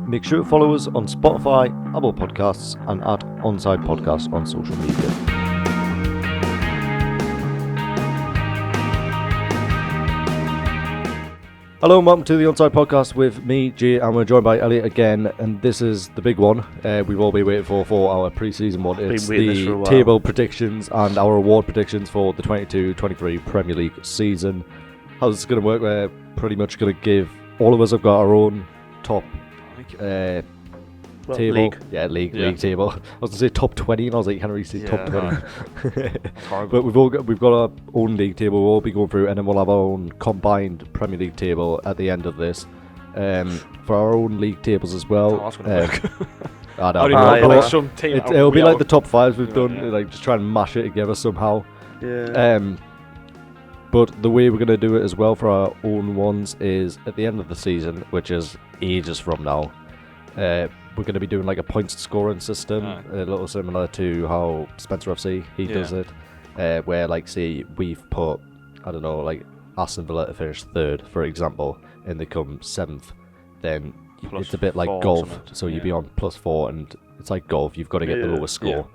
Make sure to follow us on Spotify, Apple Podcasts, and at Onside Podcast on social media. Hello and welcome to the Onside Podcast with me, Jay, and we're joined by Elliott again, and this is the big one we've all been waiting for our pre-season one. It's the table predictions and our award predictions for the 22-23 Premier League season. How's this going to work? We're pretty much going to give, all of us have got our own top table. League. Yeah, league table. I was going to say top 20 and I was like, you can't really say top 20. But we've got our own league table we'll all be going through, and then we'll have our own combined Premier League table at the end of this. For our own league tables as well. I don't know. It'll be like the top fives we've done, like just try and mash it together somehow. Yeah. But the way we're going to do it as well for our own ones is at the end of the season, which is ages from now. We're going to be doing like a points scoring system, a little similar to how Spencer FC does it, where like say we've put, I don't know, like Aston Villa to finish third, for example, and they come seventh, then plus it's a bit like golf, so you'd be on +4, and it's like golf, you've got to get the lowest score.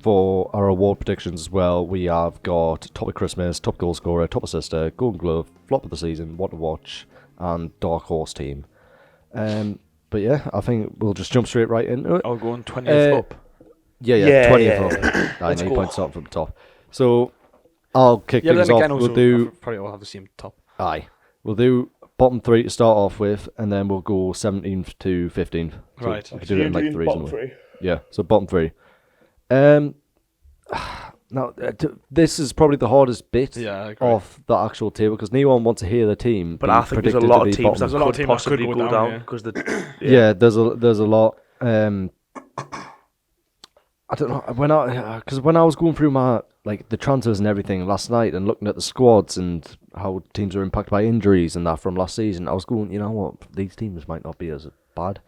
For our award predictions as well, we have got Top of Christmas, Top Goal Scorer, Top Assister, Golden Glove, Flop of the Season, What to Watch, and Dark Horse Team. But yeah, I think we'll just jump straight right into it. I'll go on 20th up. Yeah, 20th up. I need points start from the top. So I'll kick things off. We'll do. Probably all have the same top. Aye. We'll do bottom 3 to start off with, and then we'll go 17th to 15th. So right. We can do it in like threes. Bottom 3. Yeah, so bottom 3. Now, this is probably the hardest bit of the actual table because no one wants to hear the team. But I think there's a lot of teams that could possibly go down because there's a lot. I don't know when I was going through my like the transfers and everything last night and looking at the squads and how teams are impacted by injuries and that from last season, I was going, you know what, these teams might not be as bad.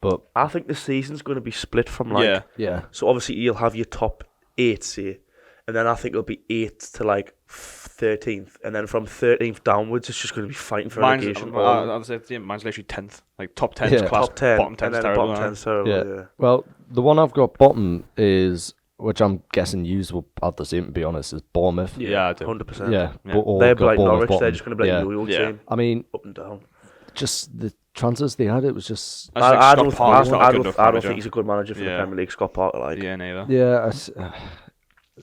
But I think the season's going to be split from like So obviously you'll have your top 8, say. And then I think it'll be 8th to like 13th, and then from 13th downwards, it's just going to be fighting for relegation. I'll say mine's literally 10th, like top 10 class, top 10, bottom 10 and then terrible. Bottom 10's terrible. Yeah. Well, the one I've got bottom is, which I'm guessing yous will have the same. To be honest, is Bournemouth. Yeah, I do. 100%. Yeah. They're like Norwich. They're just going to be like a yo-yo team. I mean, up and down. Just the transfers they had, it was just. I don't think he's a good manager for the Premier League. Scott Parker, like. Yeah, neither. Yeah.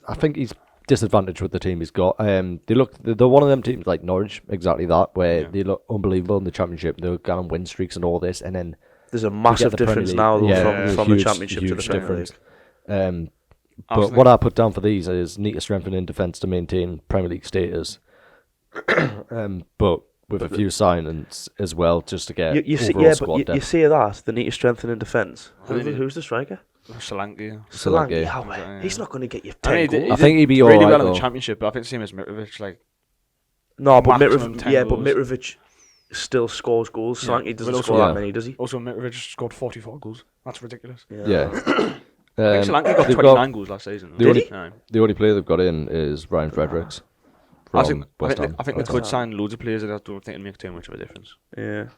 I think he's disadvantaged with the team he's got. They're one of them teams like Norwich, exactly that, where they look unbelievable in the Championship. They're going on win streaks and all this, and then there's a massive difference now from the Championship to the Premier League. But what I put down for these is need to strengthen in defence to maintain Premier League status. But with a few signings as well, just to get overall squad depth. You say that they need to strengthen in defence. Who's the striker? Solanke. He's not going to get you 10 goals. I think he'd be really alright well in the Championship, but I think the same as Mitrovic. But Mitrovic still scores goals. Solanke doesn't score that many, does he? Also, Mitrovic scored 44 goals. That's ridiculous. Yeah. I think Solanke got 29 goals last season. The only player they've got in is Ryan Fredericks. I think they could sign loads of players that I don't think it'll make too much of a difference. Yeah.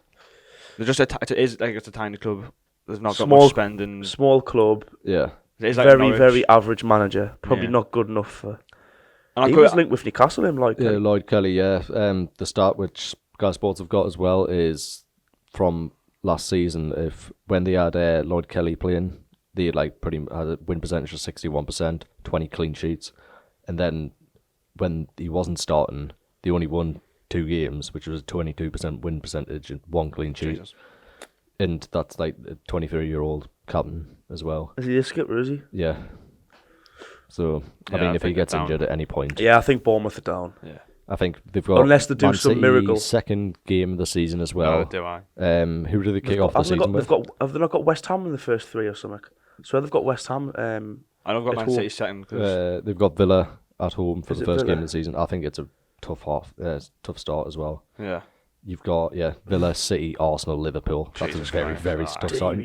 They're just it's a tiny club. They've not got much spending. Small club. Yeah. It's like very average manager. Probably not good enough for. And he was linked with Newcastle, Lloyd Kelly. The start which Sky Sports have got as well is from last season. When they had Lloyd Kelly playing, they had a win percentage of 61%, 20 clean sheets, and then when he wasn't starting, they only won 2 games, which was a 22% win percentage and 1 clean sheet. Jesus. And that's like a 23-year-old captain as well. Is he a skipper, is he? Yeah. So, I mean, if he gets injured at any point... Yeah, I think Bournemouth are down. Yeah. I think they've got... Unless they do some miracle. Second game of the season as well. Oh, do I? Who do they kick off the season with? Have they not got West Ham in the first 3 or something? So they've got West Ham... I know they've got Man City second. They've got Villa at home for the first game of the season. I think it's a tough start as well. Yeah. You've got Villa, City, Arsenal, Liverpool. That's a very tough start.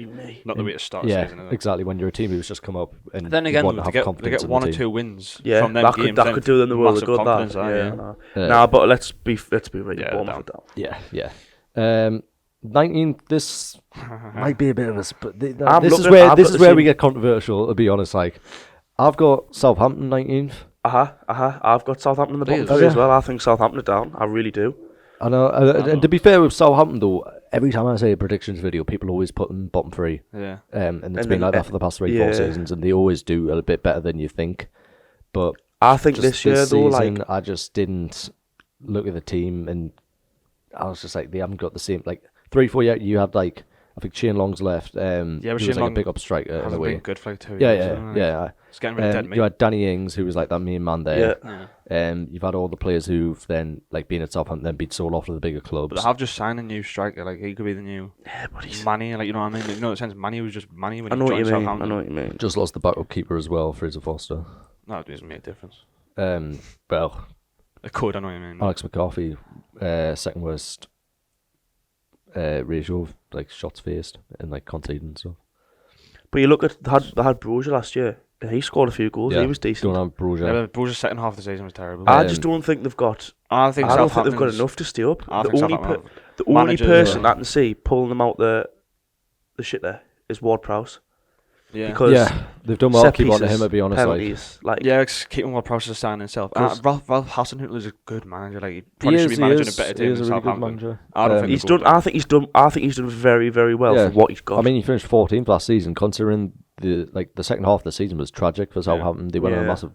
Not the way to start a season. Exactly. When you're a team who's just come up and then again, they get 1 or 2 wins from them games. That could do them the world of good. But let's be really Bournemouth down. Yeah. 19th. This might be a bit of a. This is where we get controversial. To be honest, like I've got Southampton 19th. I've got Southampton in the bottom three as well. I think Southampton are down. I really do. I know. And to be fair with Southampton though, every time I say a predictions video, people always put them bottom three. Yeah. And it's been like that for the past 3-4 seasons, and they always do a bit better than you think. But I think this year though, season, like I just didn't look at the team, and I was just like, they haven't got the same. Like 3-4 years, you had like I think Shane Long's left. But he was Shane like Long a big up striker in a way. Been good for like 2 years. Yeah. It's getting really dead meat. You had Danny Ings, who was like that main man there. Yeah. You've had all the players who've then like been at Southampton, then been sold off to the bigger clubs. But they have just signed a new striker. Like he could be the new Manny. Like you know what I mean? Like, you know, in the sense Manny was just Manny when he joined Southampton. I know what you mean. Just lost the backup keeper as well, Fraser Foster. No, it doesn't make a difference. Well, it could. I know what you mean. Alex McCarthy, second worst ratio of like shots faced and like conceding and stuff. But you look at they had Brozier last year. He scored a few goals. He was decent. Don't have Brozier. Yeah, Brozier's second half of the season was terrible. I just don't think they've got. I don't think they've got enough to stay up. The only person I can see pulling them out the shit there is Ward-Prowse. Yeah, because they've done well. Keep on to him, to be honest. Penalties, like it's keeping Ward-Prowse to stand himself. Ralph Hasenhüttl is a good manager. Like he probably should be managing a better team than Southampton. I think he's done very, very well for what he's got. I mean, he finished 14th last season, considering the second half of the season was tragic for Southampton. They went on a massive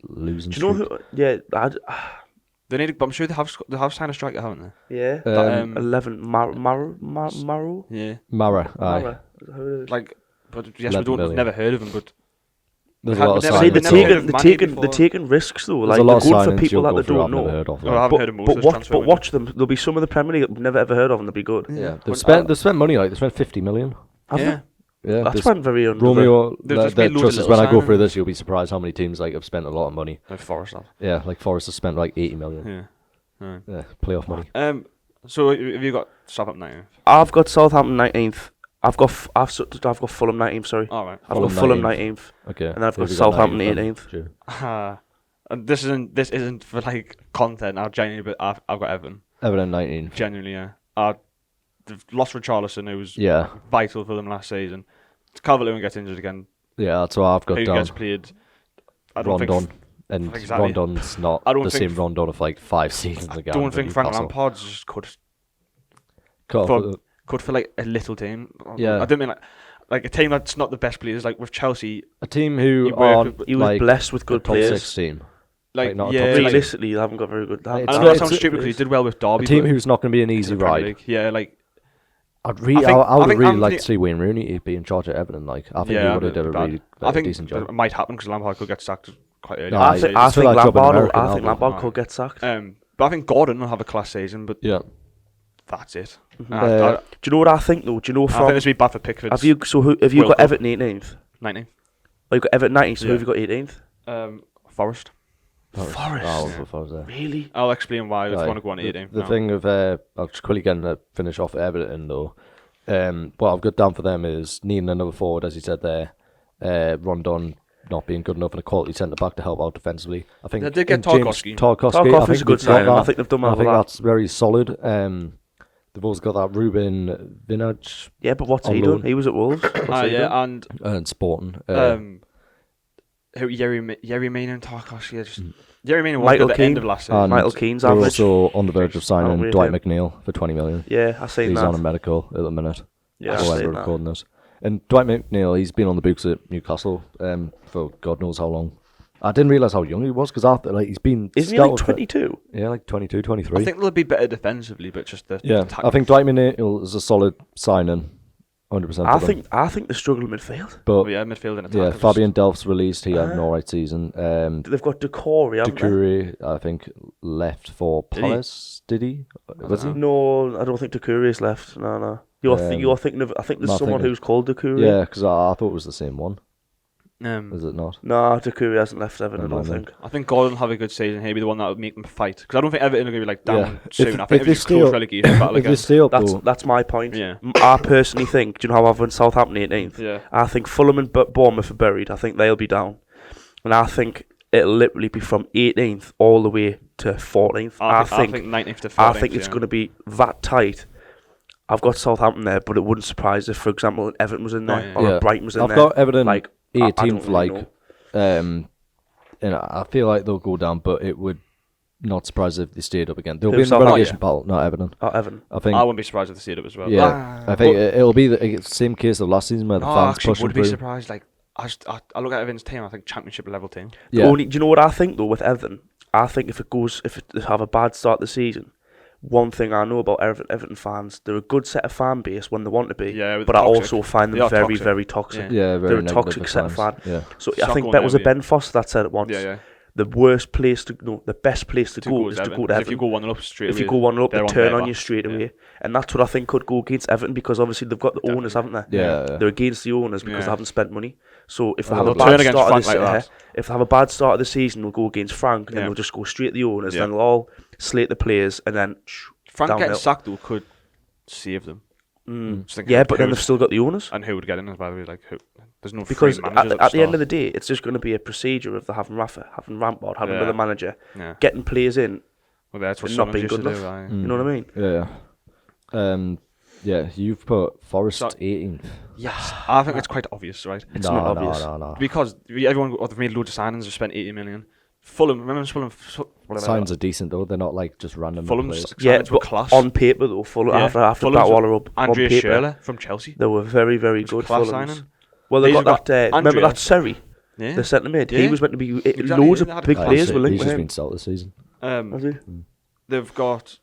losing. Do you know who? They need. But I'm sure they have signed a striker, haven't they? Yeah. 11 Maru. Yeah. Mara. Like. But yes, we've never heard of him. But there's a lot of they're taking risks though. Like they're good for people that they don't know. I haven't heard of most. But watch them. There'll be some of the Premier League we've never ever heard of, and they'll be good. Yeah, they've spent money. Like they spent 50 million. Yeah, that's went very under. Romeo, trust us, when I go through this, you'll be surprised how many teams like have spent a lot of money. Like Forest have. Yeah, like Forest has spent like 80 million. Yeah, playoff money. So have you got Southampton 19th? I've got Southampton 19th. I've got Fulham 19th. Sorry. All right. I've got Fulham 19th. Okay. And then I've got Southampton 18th. And this isn't for like content. I've genuinely, but I've got Everton. Everton 19th. Genuinely, yeah. They've lost Richarlison, who was vital for them last season. Calvert-Lewin gets injured again. Yeah, that's what I've got down. Who gets played? Rondon. And exactly. Rondon's not the same Rondon of like 5 seasons ago. I don't think Frank Lampard's just could for like a little team. Yeah. I don't mean like a team that's not the best players. Like with Chelsea, a team who he was blessed with good players. Top 6 team. Like not realistically, they haven't got very good. I know that sounds stupid because he did well with Derby. A team who's not going to be an easy ride. Yeah, like I would really like to see Wayne Rooney be in charge of Everton. Like I think he would have done a really decent job. It might happen because Lampard could get sacked quite early. I think Lampard could get sacked. But I think Gordon will have a class season. But yeah. That's it. Do you know what I think though? Do you know from? I think this would be bad for Pickford. Have you got Everton 18th? 19th. Oh, you've got Everton 19th. So who have you got 18th? Forest. Forest. Really? I'll explain why if you want to go on 18th. The thing of I'll just quickly finish off Everton though. What I've got down for them is needing another forward, as you said there. Rondon not being good enough and a quality centre back to help out defensively. I think they did get Tarkowski. Tarkowski's a good sign. I think they've done well. I think that's very solid. They've also got that Ruben Vinaj. Yeah, but what's he done? He was at Wolves. And Sporting. Yerry Mina and Tarkowski. Yerry Mina was at the end of last season. Michael Keane's they're average. also on the verge of signing Dwight McNeil for 20 million. Yeah, I seen that. He's on a medical at the minute. Yeah, I seen that. Recording this. And Dwight McNeil, he's been on the books at Newcastle for God knows how long. I didn't realise how young he was because after he's been. Isn't he like 22? Yeah, like 22, 23. I think they'll be better defensively, but just the I think Dwight McNeil is a solid signing, 100%. I think they struggle midfield. But midfield and attack. Yeah, Fabian Delph's released. He had an alright season. They've got Doucouré, I think, left for Palace. Did he? Was he? No, I don't think Doucouré's left. No. You're thinking of. I think there's someone who's called Doucouré. Yeah, because I thought it was the same one. Is it not? No, Doucouré hasn't left Everton, I don't think. I think Gordon will have a good season. He'll be the one that will make them fight. Because I don't think Everton are going to be like down soon. I think it's just close relegation battle again. That's my point. Yeah. I personally think, do you know how I've won Southampton 18th? Yeah. I think Fulham and Bournemouth are buried. I think they'll be down. And I think it'll literally be from 18th all the way to 14th. I think 19th to 14th. I think it's going to be that tight. I've got Southampton there, but it wouldn't surprise if, for example, Everton was in there or Brighton was in there. I've got Everton like 18th, I feel like they'll go down, but it would not surprise if they stayed up again. They'll be in the relegation battle, not Everton. Everton. I wouldn't be surprised if they stayed up as well. Yeah, I think it'll be the same case of last season where the fans push them through. I would be surprised. Like, I look at Everton's team, I think championship level team. Yeah. Do you know what I think though with Everton? I think if they have a bad start to the season, one thing I know about Everton fans, they're a good set of fan base when they want to be, but I also find them very, toxic. Very toxic. Yeah, they're a toxic set of fan. Yeah. So I think that was a Ben Foster that said it once. The worst place the best place to go is to go to Everton. If you go 1-0 up straight away. If you go 1-0 up, they turn on you straight away. And that's what I think could go against Everton because obviously they've got the owners, haven't they? Yeah. They're against the owners because they haven't spent money. So if they have a bad start of the season, they'll go against Frank and then they'll just go straight to the owners. Then they'll all slate the players and then Frank getting sacked though could save them. Yeah, but then they've still got the owners. And who would get in, by the way? Like, who? There's no because at the end of the day, it's just going to be a procedure of having Rafa, having Rampard, having another manager, getting players in, that's what and not being good enough. You know what I mean? Yeah. You've put Forest 18th. Yes, I think it's quite obvious, right? It's not obvious. No. Because everyone, they've made loads of signings, they've spent 80 million. Fulham, remember Fulham? Signs are decent though. They're not like just random. Fulham's signings were class. On paper though, Fulham after Battlewaller up. Andrea Schürrle from Chelsea. They were very, very good. Class signing. Well, they got that. Remember that Surrey? Yeah. The centre mid. He was meant to be loads of big players were linked with him. He's just been sold this season. Has he? They've got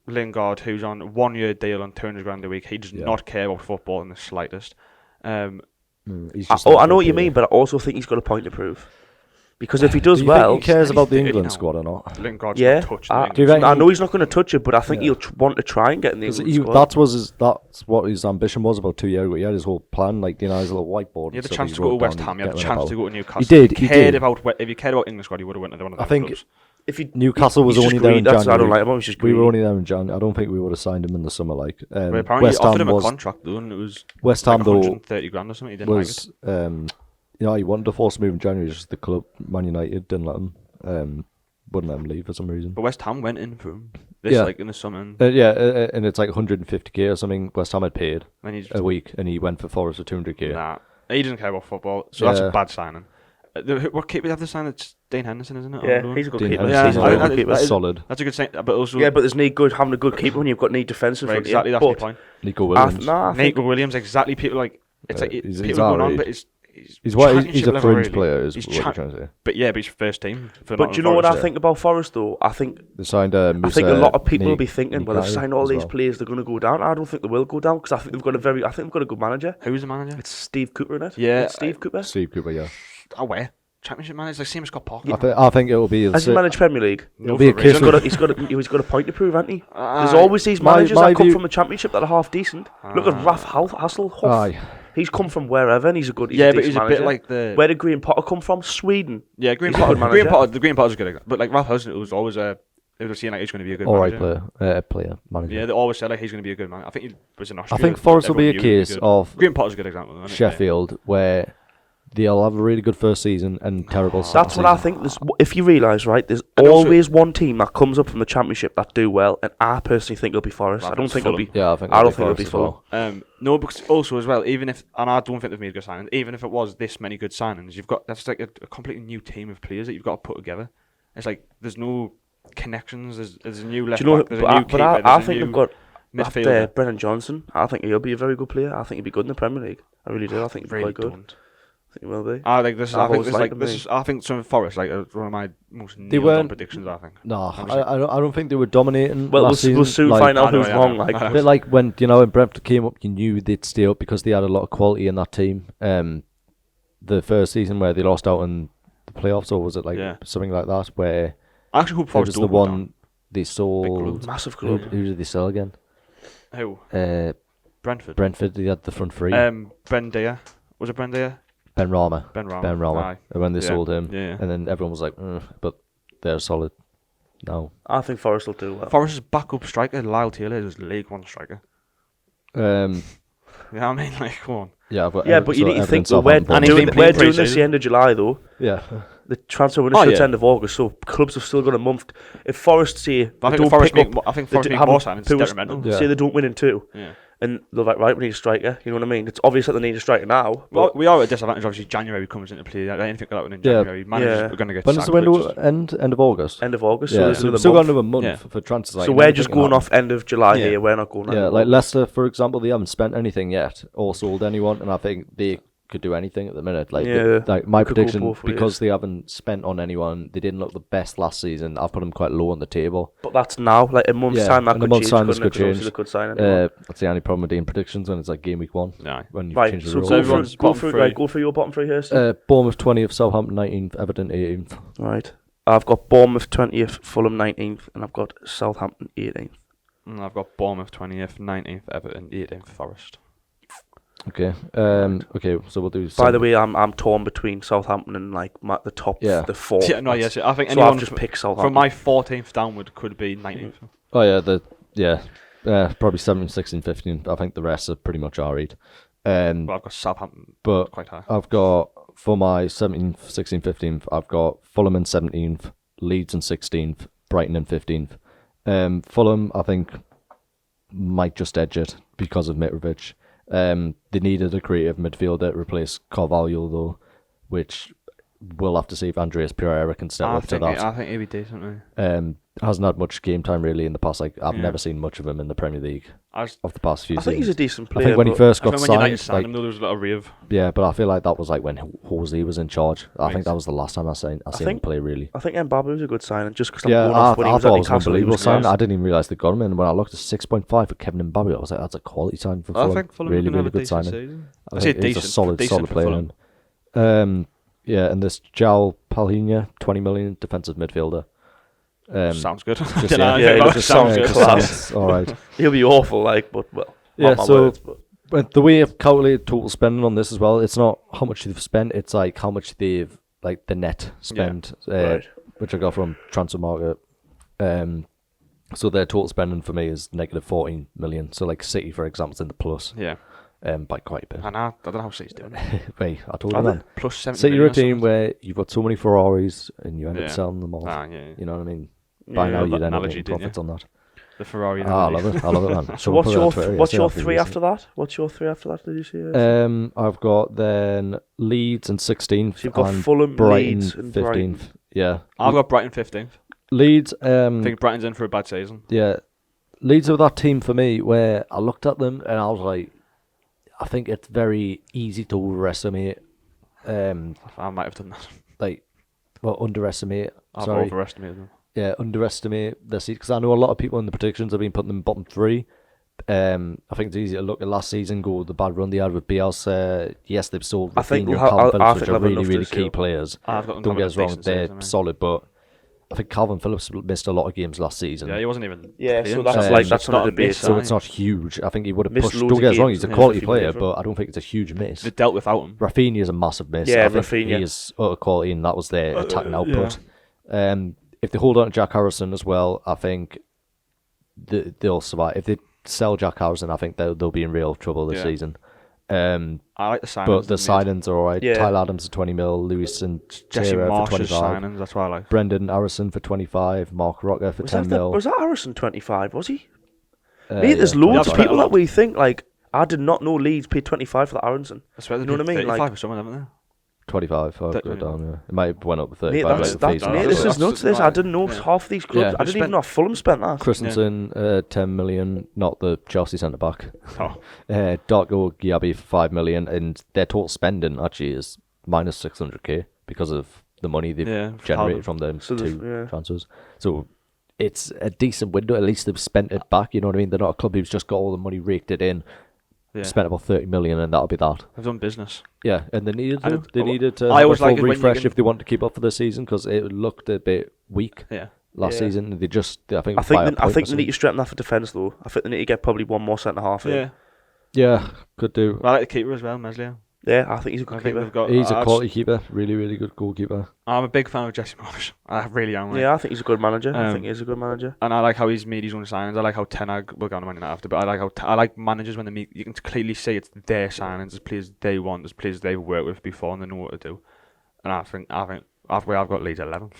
Lingard, who's on a 1-year deal on £200,000 a week. He does not care about football in the slightest. I know what you mean, but I also think he's got a point to prove. Because if he does well, he cares about the England squad or not. Lingard's not touched I know he's not going to touch it, but I think he'll want to try and get in the England squad. That's what his ambition was about 2 years ago. He had his whole plan, like his little whiteboard. He had the chance to go to West Ham. He had the chance to go to Newcastle. He did. If he cared about England squad, he would have went to one of the clubs. Newcastle was only there in January. I don't like him. We were only there in January. I don't think we would have signed him in the summer. Like apparently, West Ham offered him a contract though, and it was West Ham though 130 grand or something. He didn't like it. He wanted to force a move in January, just the club, Man United, didn't let him. Wouldn't let him leave for some reason. But West Ham went in for him in the summer. And it's like 150k or something West Ham had paid a week, and he went for Forest for 200k. Nah, he doesn't care about football, so that's a bad signing. What keeper have to sign? It's Dean Henderson, isn't it? Yeah, he's a good keeper. That's solid. That's a good sign, but also but there's having a good keeper when you've got defensive. Right, exactly, that's my point. Nico Williams. Nico Williams, exactly. People like it's like people going on, but he's a fringe player, is what you're trying to say. But he's first team. But do you know what I think about Forest though? I think they signed. I think a lot of people will be thinking, well, they've signed all these players, they're going to go down. I don't think they will go down because I think they've got a good manager. Who's the manager? It's Steve Cooper, isn't it? Yeah, Steve Cooper. Yeah. Where? Championship manager, like same as Scott Parker. I think it will be. Has he managed Premier League? It'll be a case. He's got a point to prove, hasn't he? There's always these managers that come from the Championship that are half decent. Look at Ralph Hasselhoff. He's come from wherever, and he's a good. But he's a bit like the. Where did Graham Potter come from? Sweden. Yeah, Graham Potter. The Graham Potter's good, but like Ralph Hasselhoff was always they were saying like he's going to be a good manager. Yeah, they always said like he's going to be a good man. I think he was in Austria. I think Forest will be a case of Graham Potter's a good example. Sheffield, where they'll have a really good first season and terrible second That's what I think. If you realise, right, there's always one team that comes up from the Championship that do well, and I personally think it'll be Forest. I don't think it'll be. Yeah, I don't think it'll be Fulham. No, because also as well, even if, and I don't think they've made good signings, even if it was this many good signings, that's like a completely new team of players that you've got to put together. It's like there's no connections. There's a new left back. There's a new keeper. I think they've got midfielder. Brennan Johnson. I think he'll be a very good player. I think he'll be good in the Premier League. I really do. I think he'll be quite good. I think he will be. I think some Forest one of my most nailed-on predictions. I think. No, I don't think they were dominating. Well, we'll soon find out who's wrong. A bit like when Brentford came up, you knew they'd stay up because they had a lot of quality in that team. The first season where they lost out in the playoffs, or was it something like that? Where I actually hope Forest was the one they sold. Massive club. Who did they sell again? Who? Brentford. They had the front three. Brendia. Was it Brendia? Ben Rama. Aye. When they sold him, and then everyone was like, but they're solid now. I think Forest will do well. Forest's backup striker, Lyle Taylor, is League One striker. I mean, like, come on. But you need to think, though, we're doing this the end of July, though. Yeah. The transfer window shuts end of August, so clubs have still got a month. If Forest say I think Forest make more signings, it's detrimental. Say they don't win in 2. Yeah. And they're like, right, we need a striker. You know what I mean? It's obvious that they need a striker now. Well, we are at a disadvantage. Obviously, January comes into play. Anything like that in January, managers are going to get. When does the window end? End of August. End of August. Yeah, so we've still got another month for transfers. So we're just going off end of July here. We're not going. Yeah, like Leicester, for example, they haven't spent anything yet or sold anyone, and I think they could do anything at the minute. Like my prediction, because they haven't spent on anyone, they didn't look the best last season. I've put them quite low on the table. But that's now, like a month's time, that could change. That's the only problem with doing predictions when it's like game week 1. No. When you change the rules. Go through your bottom 3 here. Bournemouth 20th, Southampton 19th, Everton 18th. Right. I've got Bournemouth 20th, Fulham 19th, and I've got Southampton 18th. And I've got Bournemouth 20th, 19th, Everton 18th, Forest. Okay. Okay. So we'll do. By the way, I'm torn between Southampton and like the top, the 4. Yeah, no, yes. I think anyone I've just picked Southampton. From my 14th downward could be 19th. Oh yeah, probably 17, 16, 15. I think the rest are pretty much alright. Well, I've got Southampton, but quite high. I've got for my 17th, 16th, 15th. I've got Fulham in 17th, Leeds in 16th, Brighton in 15th. Fulham, I think, might just edge it because of Mitrovic. They needed a creative midfielder to replace Carvalho, though, which we'll have to see if Andreas Pereira can step up to that. I think he'll be decent. Hasn't had much game time really in the past. Like I've never seen much of him in the Premier League of the past few seasons. I think he's a decent player. I think when he first got signed, like, him, there was a lot of rave. Yeah, but I feel like that was like when Jose was in charge. I think that was the last time I seen him play really. I think Mbappe was a good signing just because I thought it was an unbelievable signing. I didn't even realise they got him in. When I looked at 6.5 for Kevin Mbappe, I was like, that's a quality signing for Fulham. I think Fulham really good signing. I think he's a solid player. Yeah, and this João Palhinha, 20 million defensive midfielder. Sounds good. Just sounds class. All right. He'll be awful, but well. Yeah. But the way I've calculated total spending on this as well, it's not how much they've spent. It's like how much they've like the net spend, which I got from Transfer Market. So their total spending for me is negative 14 million. So like City, for example, is in the plus. Yeah. By quite a bit. And I don't know how City's doing it. Wait, I told you that. Plus 70 City are a team where you've got so many Ferraris and you end up selling them all. You know what I mean? By now you'd end up making profits on that. The Ferrari. I love it, man. So what's your 3 after that? What's your 3 after that? Did you see? I've got then Leeds in 16th. So you've got and Fulham, Brighton Leeds, and 15th. Brighton. Yeah. I've got Brighton 15th. Leeds. I think Brighton's in for a bad season. Yeah. Leeds are that team for me where I looked at them and I was like, I think it's very easy to overestimate. I might have done that. Underestimate. I've overestimated them. Yeah, underestimate this because I know a lot of people in the predictions have been putting them bottom 3. I think it's easy to look at last season, go the bad run they had with Bielsa. Yes, they've sold Rafinha and Calvin Phillips, which are really key players. Don't get us wrong, they're solid, but I think Calvin Phillips missed a lot of games last season. Yeah, he wasn't even. Yeah, so that's not a debate. So it's not huge. I think he would have pushed. Don't get us wrong, he's a quality player, but I don't think it's a huge miss. They dealt without him. Rafinha is a massive miss. Yeah, I think Rafinha. He is utter quality, and that was their attacking output. If they hold on to Jack Harrison as well, I think they'll survive. If they sell Jack Harrison, I think they'll be in real trouble this season. I like the signings. But the signings are alright. Yeah. Tyler Adams for 20 mil, Lewis and Jesse Tara for Marsh's 25. signings, that's what I like. Brendan Harrison for 25, Mark Rocker for 10 mil. Was that Harrison 25, was he? There's loads of people that we think, like, I did not know Leeds paid 25 for that Harrison. That's what you know what I mean? 35 for someone, haven't they? 25, I'll go down, yeah. It might have went up to 35. This is nuts, this. I didn't know half these clubs. I didn't even know Fulham spent that. Christensen, 10 million, not the Chelsea centre-back. Darko Giabi for 5 million, and their total spending actually is minus 600k because of the money they've generated from them transfers. So it's a decent window. At least they've spent it back, you know what I mean? They're not a club who's just got all the money raked it in. Spent about 30 million and that'll be that. They've done business. Yeah, and they needed to. They needed to have a full refresh if they want to keep up for the season because it looked a bit weak last season. They just, I think they need to strengthen that for defence though. I think they need to get probably one more centre half in. Yeah, could do. I like the keeper as well, Meslier. Yeah, I think he's a good keeper. He's a quality keeper, really good goalkeeper. I'm a big fan of Jesse Marsh. I really am. Yeah, I think he's a good manager. And I like how he's made his own signings. I like how Ten Hag, we'll go on to Man United after, but I like managers when they make, you can clearly say it's their signings, there's players they want, there's players they've worked with before and they know what to do. And I think I've got Leeds 11th.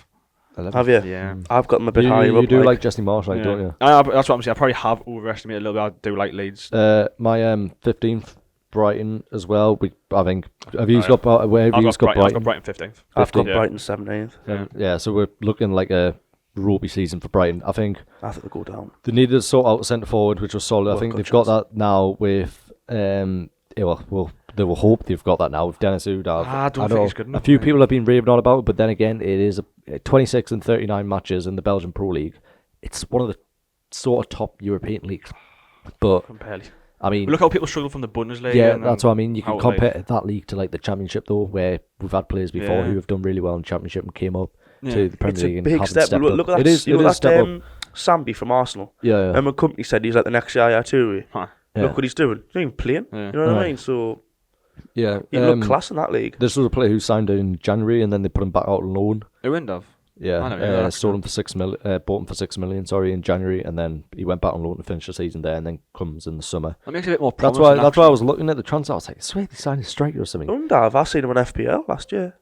Have you? Yeah. I've got them a bit higher. You do like Jesse Marsh, don't you? That's what I'm saying. I probably have overestimated a little bit. I do like Leeds. My 15th, Brighton as well. I think. Have you got Brighton? I've got Brighton 15th. I've got Brighton 17th. Yeah, so we're looking like a ropey season for Brighton. I think they'll go down. They needed to sort out a centre forward, which was solid. I think they've got that now with. They will hope they've got that now with Dennis Udav. I don't think he's good enough. A few people have been raving on about it, but then again, it is 26 and 39 matches in the Belgian Pro League. It's one of the sort of top European leagues. But I mean, look how people struggle from the Bundesliga. Yeah, that's what I mean. You can compare that league to like the Championship though, where we've had players before who have done really well in the Championship and came up to the Premier League. It's a big step. Look at that. It is step up. Sambi from Arsenal. Yeah. And my company said he's like the next Yaya Toure. Look what he's doing. He's not even playing. You know what I mean? So. Yeah, he looked class in that league. This was a player who signed in January and then they put him back out on loan. Uindov? Yeah, sold him for bought him for $6 million. In January, and then he went back on loan to finish the season there, and then comes in the summer. That makes it a bit more. That's why I was looking at the transfer. I was like, I swear they signed a striker or something. Uindov, I seen him on FPL last year.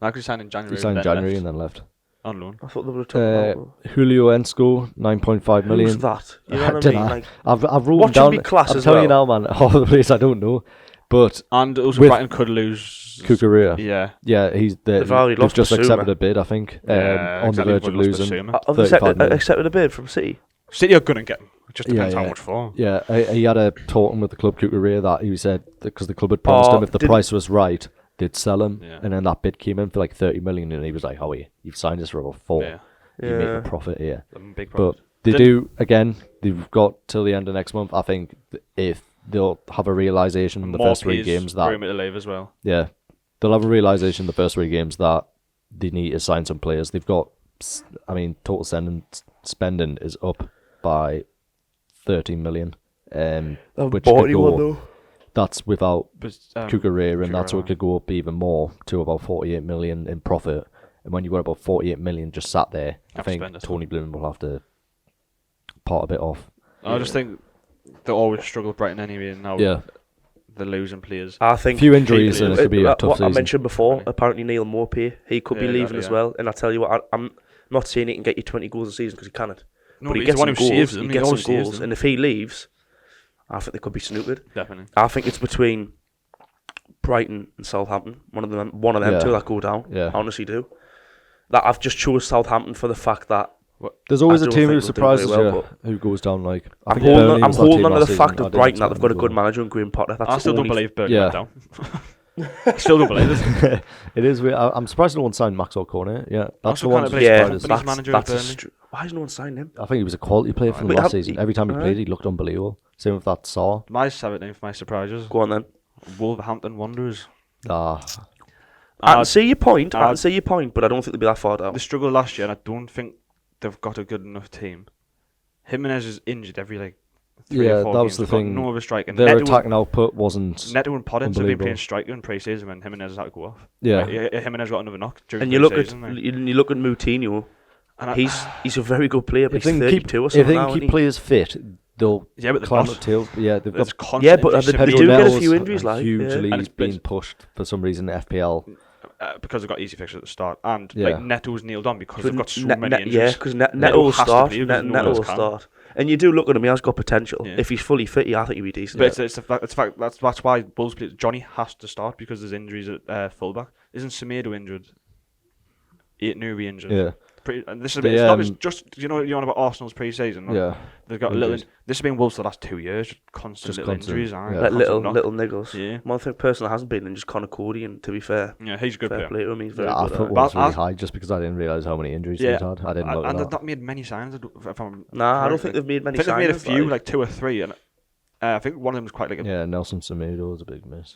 Actually signed in January. He signed in January and then left. On loan. I thought they were talking about Julio Ensko, 9.5 million. Who's that? You know what I mean? Like, I've ruled him down. Be class I'm as telling you now, man. All the players I don't know. But and also Brighton could lose Kukurea. Yeah, they've just accepted a bid, I think, on the verge of losing. Accepted a bid from City. City are going to get him. It just depends how much for. Yeah, he had a talking with the club, Kukurea, that he said because the club had promised him if the price was right, they'd sell him, and then that bid came in for like 30 million, and he was like, "Howie, you've signed us for about 4. You make a profit here." Big profit. But they do again. They've got till the end of next month. I think if they'll have a realization in the first 3 games that as well. Yeah, they'll have a realization in the first 3 games that they need to sign some players. They've got, I mean, total spending is up by 13 million, which could go. That's without Kukurea, and that's what could go up even more to about 48 million in profit. And when you've got about 48 million just sat there, I think Tony Bloom will have to part a bit off. I just think they always struggle with Brighton anyway, and now they're losing players. I think a few injuries and it could be a tough season. I mentioned before, apparently Neil Maupay, he could be leaving as well. And I tell you what, I'm not saying he can get you 20 goals a season because he cannot. No, but he gets some goals. He gets some goals, and if he leaves, I think they could be snookered. Definitely. I think it's between Brighton and Southampton. One of them two that go down. Yeah. I honestly do. That I've just chose Southampton for the fact that. There's always a team who surprises you, who goes down. Like I'm holding on to the fact of Brighton that they've got a good manager in Graham Potter. I still don't believe Burnley went down. I still don't believe it. It is weird. I'm surprised no one signed Maxwell Cornet. Yeah, that's the one. Why has no one signed him? I think he was a quality player from last season. Every time he played, he looked unbelievable. Same with that Saw. My 17th, my surprises. Go on then. Wolverhampton Wonders. I can see your point. But I don't think they'll be that far down. They struggled last year, and I don't think they've got a good enough team. Jimenez is injured every 3 or 4 games. That was the thing. No other striker. Their attacking output wasn't. Neto and Podence have been playing striker in pre-season when Jimenez had to go off. Yeah, Jimenez got another knock during and you look at Moutinho. And he's a very good player, but he's 32 or something. If they keep players fit, they'll climb the tail. Yeah, they've got. But they do get a few injuries. Hugely being pushed for some reason. FPL. Because they've got easy fixtures at the start, and Neto's nailed on because they've got so many injuries. Yeah, because Neto will start. Neto will start. And you do look at him; he has got potential. Yeah. If he's fully fit, I think he'd be decent. But it's fact that's why Bulls players Johnny has to start because there's injuries at fullback. Isn't Semedo injured? Newby injured. Yeah. And this is it's not just you know about Arsenal's pre-season. Yeah, they've got little. This has been Wolves for the last 2 years. Constant injuries, like little niggles. Yeah, one thing personally hasn't been, and just Conor Cody. And to be fair, he's a good player. Play to him, he's very good. I thought was really high just because I didn't realise how many injuries he'd had. I didn't look at that. And they've not made many signings. I don't think they've made many. I think they've made a few, like 2 or 3, and I think one of them was quite like. Nelson Semedo was a big miss.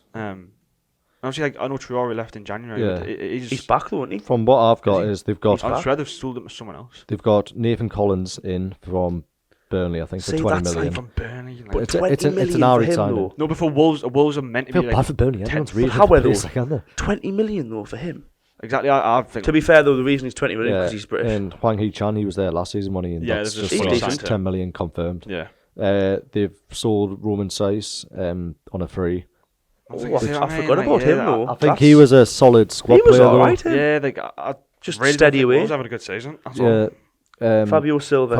Obviously, I know Traore left in January. Yeah. He's back though, isn't he? From what I've got is they've got. I'm sure they've sold him to someone else. They've got Nathan Collins in from Burnley, I think, for 20 million. Like from Burnley, it's an Ari signing. No, before Wolves are meant to be. I feel bad for Burnley. Everyone's really though? 20 million though for him. Exactly. I think. To be fair though, the reason he's 20 million because he's British. And Hwang Hee-chan, he was there last season, money, and that's just 10 million confirmed. Yeah. They've sold Roman Saiz on a free. I forgot about him though. I think he was a solid squad player. He was alright. Yeah, just really steady away. He was having a good season. Yeah. Fabio Silva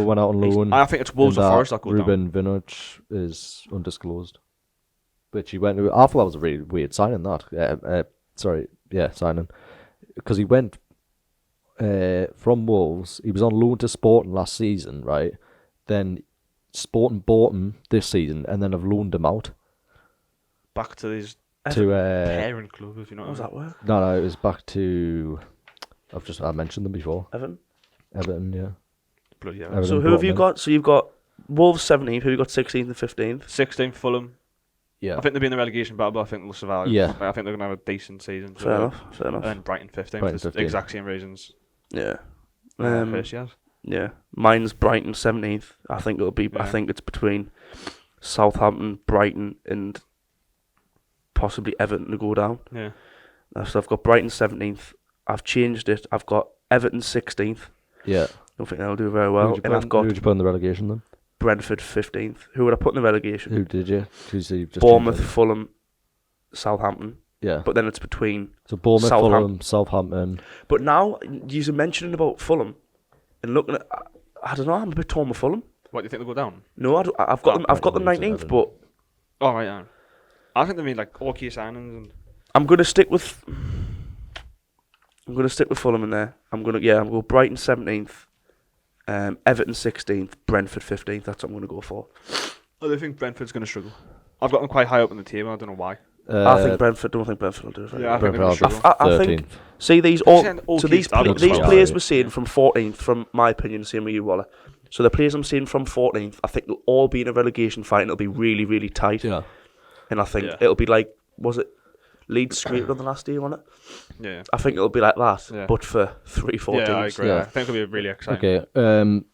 went out on loan. I think it's Wolves or Forest that go Ruben Vinicic is undisclosed. Which he went to. I thought that was a really weird signing, signing. Because he went from Wolves. He was on loan to Sporting last season, right? Then Sporting bought him this season and then have loaned him out. Back to his parent club, if you know how does that work? No, it was back to... I mentioned them before. Everton, yeah. Bloody hell. So who have you got? So you've got Wolves 17th, who have you got 16th and 15th? 16th, Fulham. Yeah. I think they'll be in the relegation battle, but I think they'll survive. Yeah. I think they're going to have a decent season. Fair enough. And Brighton 15th. For the exact same reasons. Yeah. Yeah. Mine's Brighton 17th. I think it'll be. Yeah. I think it's between Southampton, Brighton, and possibly Everton to go down. Yeah. So I've got Brighton 17th. I've changed it. I've got Everton 16th. Yeah. Don't think they'll do very well. Who did you put in the relegation then? Brentford 15th. Who would I put in the relegation? Who did you? Bournemouth, Fulham, Southampton. Yeah. But then it's between. So Bournemouth, Fulham, Southampton. But now you're mentioning about Fulham, and looking at, I don't know. I'm a bit torn with Fulham. What do you think they'll go down? No, I've got them. I've got them 19th, but. Oh right, yeah. I think they mean like okay signings and. I'm gonna stick with Fulham in there. I'm gonna go Brighton 17th, Everton 16th, Brentford 15th. That's what I'm gonna go for. I think Brentford's gonna struggle. I've got them quite high up on the table. I don't know why. I think Brentford. Don't think Brentford will do it. Yeah, I think they're gonna struggle. I think. See these these players we're seeing from 14th, from my opinion, same with you, Waller. So the players I'm seeing from 14th, I think they'll all be in a relegation fight, and it'll be really, really tight. Yeah. And I think it'll be like, was it Leeds scraped on the last day, wasn't it? Yeah. I think it'll be like that, but for 3-4 teams. Yeah, I agree. I think it'll be really exciting. Okay,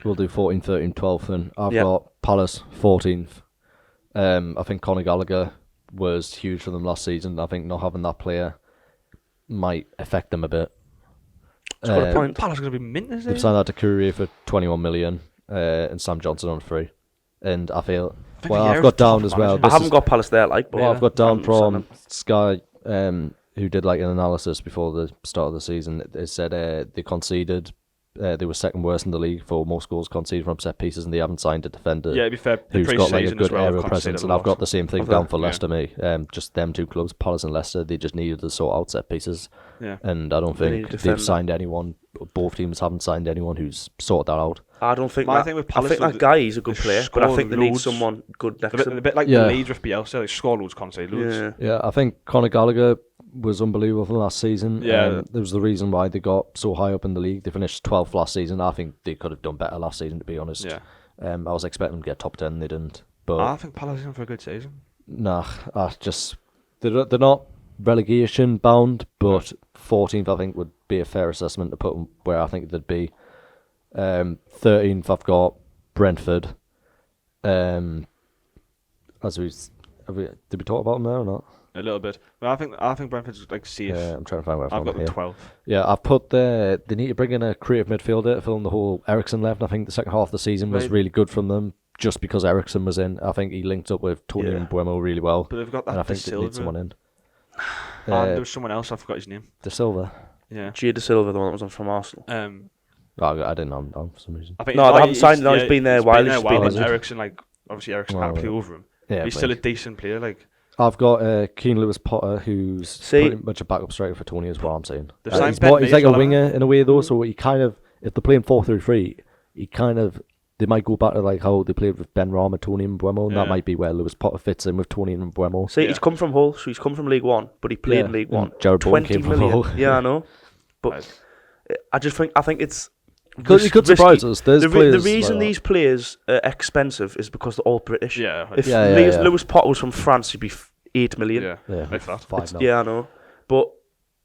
we'll do 14th, 13th, 12th then. I've got Palace 14th. I think Conor Gallagher was huge for them last season. I think not having that player might affect them a bit. That's got a point. Palace are going to be mint, is it? They've signed out to Courier for 21 million and Sam Johnson on free. And I feel... I've got down as well. I haven't got Palace there, but I've got down from Sky, who did like an analysis before the start of the season. It said they conceded. They were second worst in the league for most goals conceded from set pieces, and they haven't signed a defender. Yeah, to be fair, who's got like a good area presence. And I've got the same thing down for Leicester. Just them two clubs, Palace and Leicester. They just needed to sort out set pieces. Yeah. And I don't think they've signed anyone. Both teams haven't signed anyone who's sorted that out. I don't think. I think with Palace, I think that guy is a good player, but I think they need someone good next to him. A bit like the Leeds with Bielsa, like score loads, concede loads. Yeah, I think Conor Gallagher was unbelievable last season. Yeah, there was the reason why they got so high up in the league. They finished 12th last season. I think they could have done better last season, to be honest. Yeah. I was expecting them to get top 10. They didn't. But I think Palace is in for a good season. Nah, they're not relegation bound, but 14th I think would be a fair assessment to put them where I think they'd be. 13th I've got Brentford. Did we talk about them there or not? A little bit. But I think Brentford's like safe. Yeah, I'm trying to find where I've got them 12th. Yeah, I've put they need to bring in a creative midfielder to fill in the whole. Ericsson left, and I think the second half of the season was really good from them just because Ericsson was in. I think he linked up with Tony and Buemo really well. But they've got that. And I think they need someone in. And there was someone else, I forgot his name. De Silva. Yeah. Jay De Silva, the one that was on from Arsenal. I didn't know him down for some reason. They haven't signed him. He's been there while. Ericsson, obviously Ericsson can't play over him. Yeah, he's still a decent player. I've got Keane Lewis Potter, who's pretty much a backup striker for Tony, is what I'm saying. He's like a winger in a way, though, so he kind of, if they're playing 4-3-3, they might go back to like how they played with Ben Rama, Tony and Buemo, and that might be where Lewis Potter fits in with Tony and Buemo. See, he's come from Hull, so he's come from League One, but he played in League One. Jared Bowen came from Hull. Yeah, I know. But I think it's... He could surprise us. The reason these players are expensive is because they're all British. Yeah. If Lewis Potter was from France, he'd be 8 million. Yeah. Like that. 5 now. Yeah, I know. But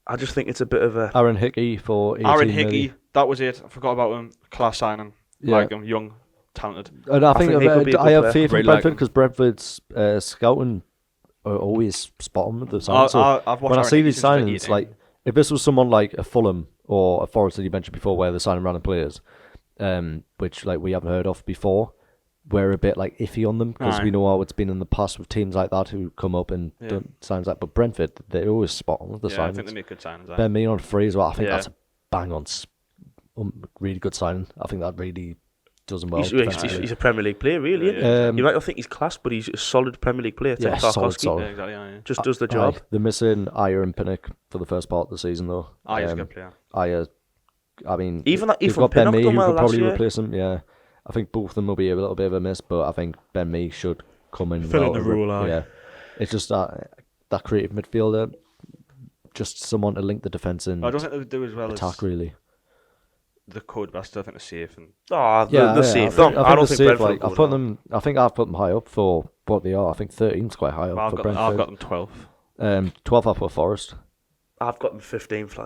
I just think it's a bit of a... Aaron Hickey for 18 Aaron Hickey, million. that was it. I forgot about him. Class signing. Like him, young, talented. And I think I have faith in Brentford because Brentford's scouting are always spot on with the signing. So when I see these signings, like if this was someone like a Fulham or a Forest that you mentioned before, where they're signing random players, which like we haven't heard of before, we're a bit like iffy on them because we know how it's been in the past with teams like that who come up and done signs like. But Brentford, they're always spot on with the signings. I think they make good signings. Ben Mee on free as well. I think that's a bang on, really good signing. I think that really does him well. He's a Premier League player, really. You might not think he's class, but he's a solid Premier League player. Yeah, solid. Yeah, exactly, just does the job. They're missing Ayer and Pinnock for the first part of the season, though. Ayer's a good player. Ayer, I mean, even you've got Ben Mee who could probably replace him. Yeah, I think both of them will be a little bit of a miss, but I think Ben Mee should come in. Fill in the role, yeah. It's just that creative midfielder, just someone to link the defence in. I don't think they would do as well attack, as really. The code, but I still think they're safe. And they're safe. I don't think Brentford. I think I've put them high up for what they are. I think 13's quite high up for Brentford. I've got them 12. 12 up for Forest. I've got them 15th.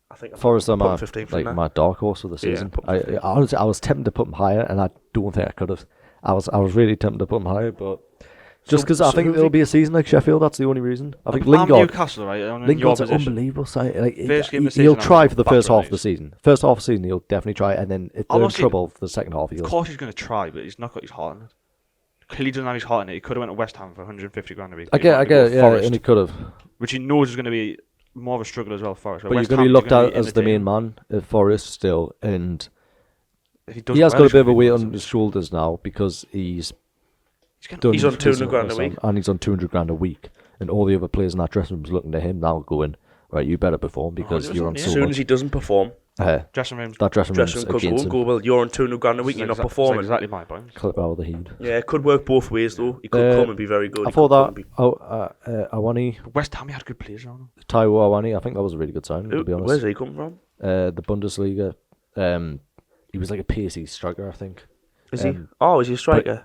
I think Forest are my 15th my dark horse for the season. I was tempted to put them higher, and I don't think I could have. I was really tempted to put them higher, but just because I think it'll be a season like Sheffield. That's the only reason. I think Lingard. Newcastle, right? Lingard's an unbelievable side. He'll try for the first half of the season. First half of the season, he'll definitely try, and then if they're in trouble for the second half, of course he's going to try, but he's not got his heart in it. Clearly doesn't have his heart in it. He could have went to West Ham for 150 grand a week. I get, and he could have. Which he knows is going to be more of a struggle as well for Forest. But you're going to be looked at as the main man at Forest still, and he has got a bit of a weight on his shoulders now because he's on 200 grand a week, and he's on 200 grand a week, and all the other players in that dressing room is looking to him now, going, right, you better perform because you're on so much. As soon as he doesn't perform, dressing room could go, well, you're on 200 grand a week, you're not performing. That's exactly my point. Clip out of the heat. Yeah, it could work both ways though. He could come and be very good. I thought that Awani, West Ham had good players around him. Taiwo Awani, I think that was a really good signing, to be honest. Where's he come from? The Bundesliga. He was like a pacey striker, I think. Is he? Is he a striker?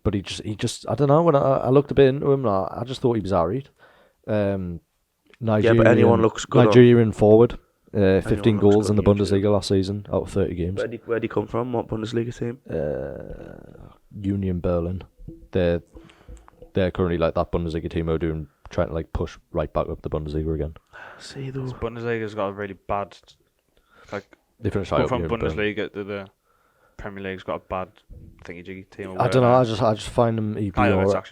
But he just I don't know, when I looked a bit into him, I just thought he was alright. Nigerian, but anyone looks good. Nigerian forward, 15 goals in the Bundesliga last season out of 30 games. Where'd he come from? What Bundesliga team? Union Berlin. They're currently like that Bundesliga team who are trying to like push right back up the Bundesliga again. See though, Bundesliga's got a really bad they finished from Bundesliga to the Premier League's got a bad thingy-jiggy team. I don't know. I just find them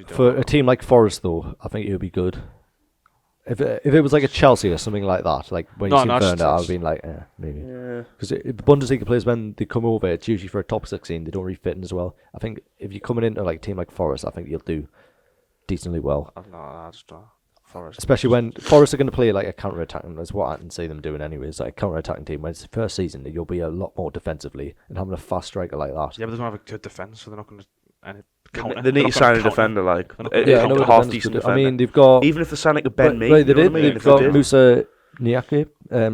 for a team like Forest though. I think it would be good. If it was like a Chelsea or something like that, like when you see Burnley, I would have been like, maybe. Because the Bundesliga players, when they come over, it's usually for a top 16. They don't really fit in as well. I think if you're coming into like a team like Forest, I think you'll do decently well. Forest. Especially when Forest are going to play like a counter-attacking, that's what I can see them doing anyways, like a counter-attacking team. When it's the first season, you'll be a lot more defensively, and having a fast striker like that. Yeah, but they don't have a good defence, so they're not going to counter. They need to sign a defender, like a half-decent defender. I mean, they've got... Even if they sign like a Ben Mee, right, they've got Musa Niake,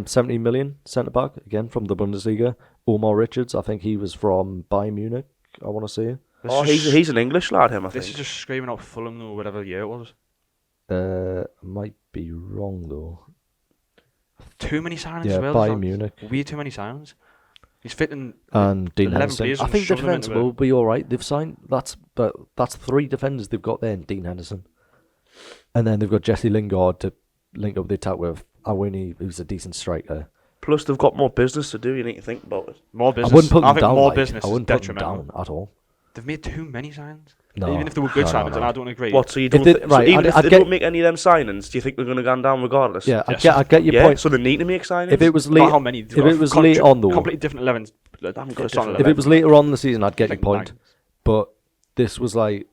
70 million centre-back, again, from the Bundesliga. Omar Richards, I think he was from Bayern Munich, I want to say. He's an English lad, him, I think. This is just screaming out Fulham or whatever year it was. Might be wrong though. Too many signings as well. Bayern Munich. Way too many signings. He's fitting and Dean 11 Henderson. I think the defence will be all right. They've signed that's 3 defenders they've got there. And Dean Henderson, and then they've got Jesse Lingard to link up the attack with Awini, who's a decent striker. Plus, they've got more business to do. You need to think about it. More business. I wouldn't put them down. More business. I wouldn't put them down at all. They've made too many signings. No, even if they were good signings, and I don't agree. What? So you don't? Even if they don't make any of them signings, do you think they're going to go down regardless? Yeah, I get your point. So they need to make signings. If it was late, how many? If it was late on though, completely different 11s. If it was later on in the season, I'd get your point. But this was like,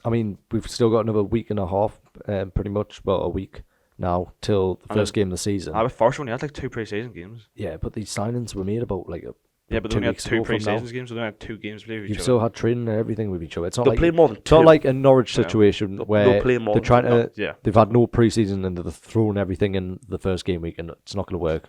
I mean, we've still got another week and a half, pretty much, well, a week now till the first game of the season. I Forest only had like 2 pre-season games. Yeah, but these signings were made about like. But they only had 2 pre-season games, so they only had 2 games with each other. You've still had training and everything with each other. It's not they'll play more than 2. It's not like a Norwich situation where they're trying to. Yeah. They've had no pre-season and they've thrown everything in the first game week, and it's not going to work.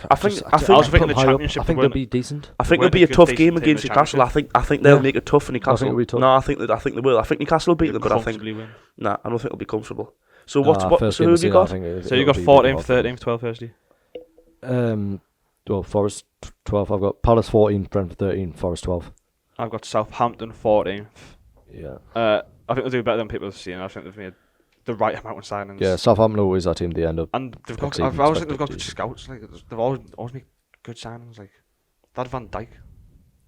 I think the Championship. I think they'll be decent. I think it'll be a tough game against Newcastle. I think they'll make it tough for Newcastle. No, I think they will. I think Newcastle will beat them, but I think I don't think it'll be comfortable. So so who have you got? So you got 14th, 13th, 12th, Thursday. Well, Forest 12. I've got Palace 14, Brentford 13, Forest 12. I've got Southampton 14th. Yeah. I think they'll do better than people have seen. I think they've made the right amount of signings. Yeah, Southampton always our team at the end of. And they've got. I always think they've got good scouts. Like they've always made good signings. Like that Van Dijk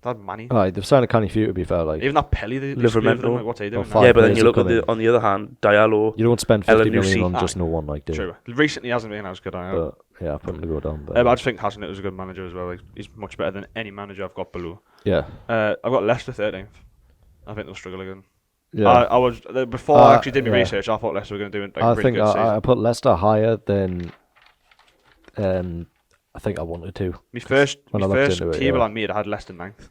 That Manny. Right, they've signed a canny few to be fair. Like even that Pelly, they Liverpool. like, what's he doing? Well, Yeah, but then players you look have at on the other hand, Diallo. you don't spend 50 million Elliott. on just no one like True. Recently, he hasn't been as good. But yeah, I put him to go down. But I just think Hasenhüttl is a good manager as well. Like, he's much better than any manager I've got below. Yeah. I've got Leicester 13th. I think they'll struggle again. Yeah. I was before I actually did my research. I thought Leicester were going to do like, I a really think good season. I put Leicester higher than I think I wanted to. My first into it, table yeah. I made, I had Leicester 9th.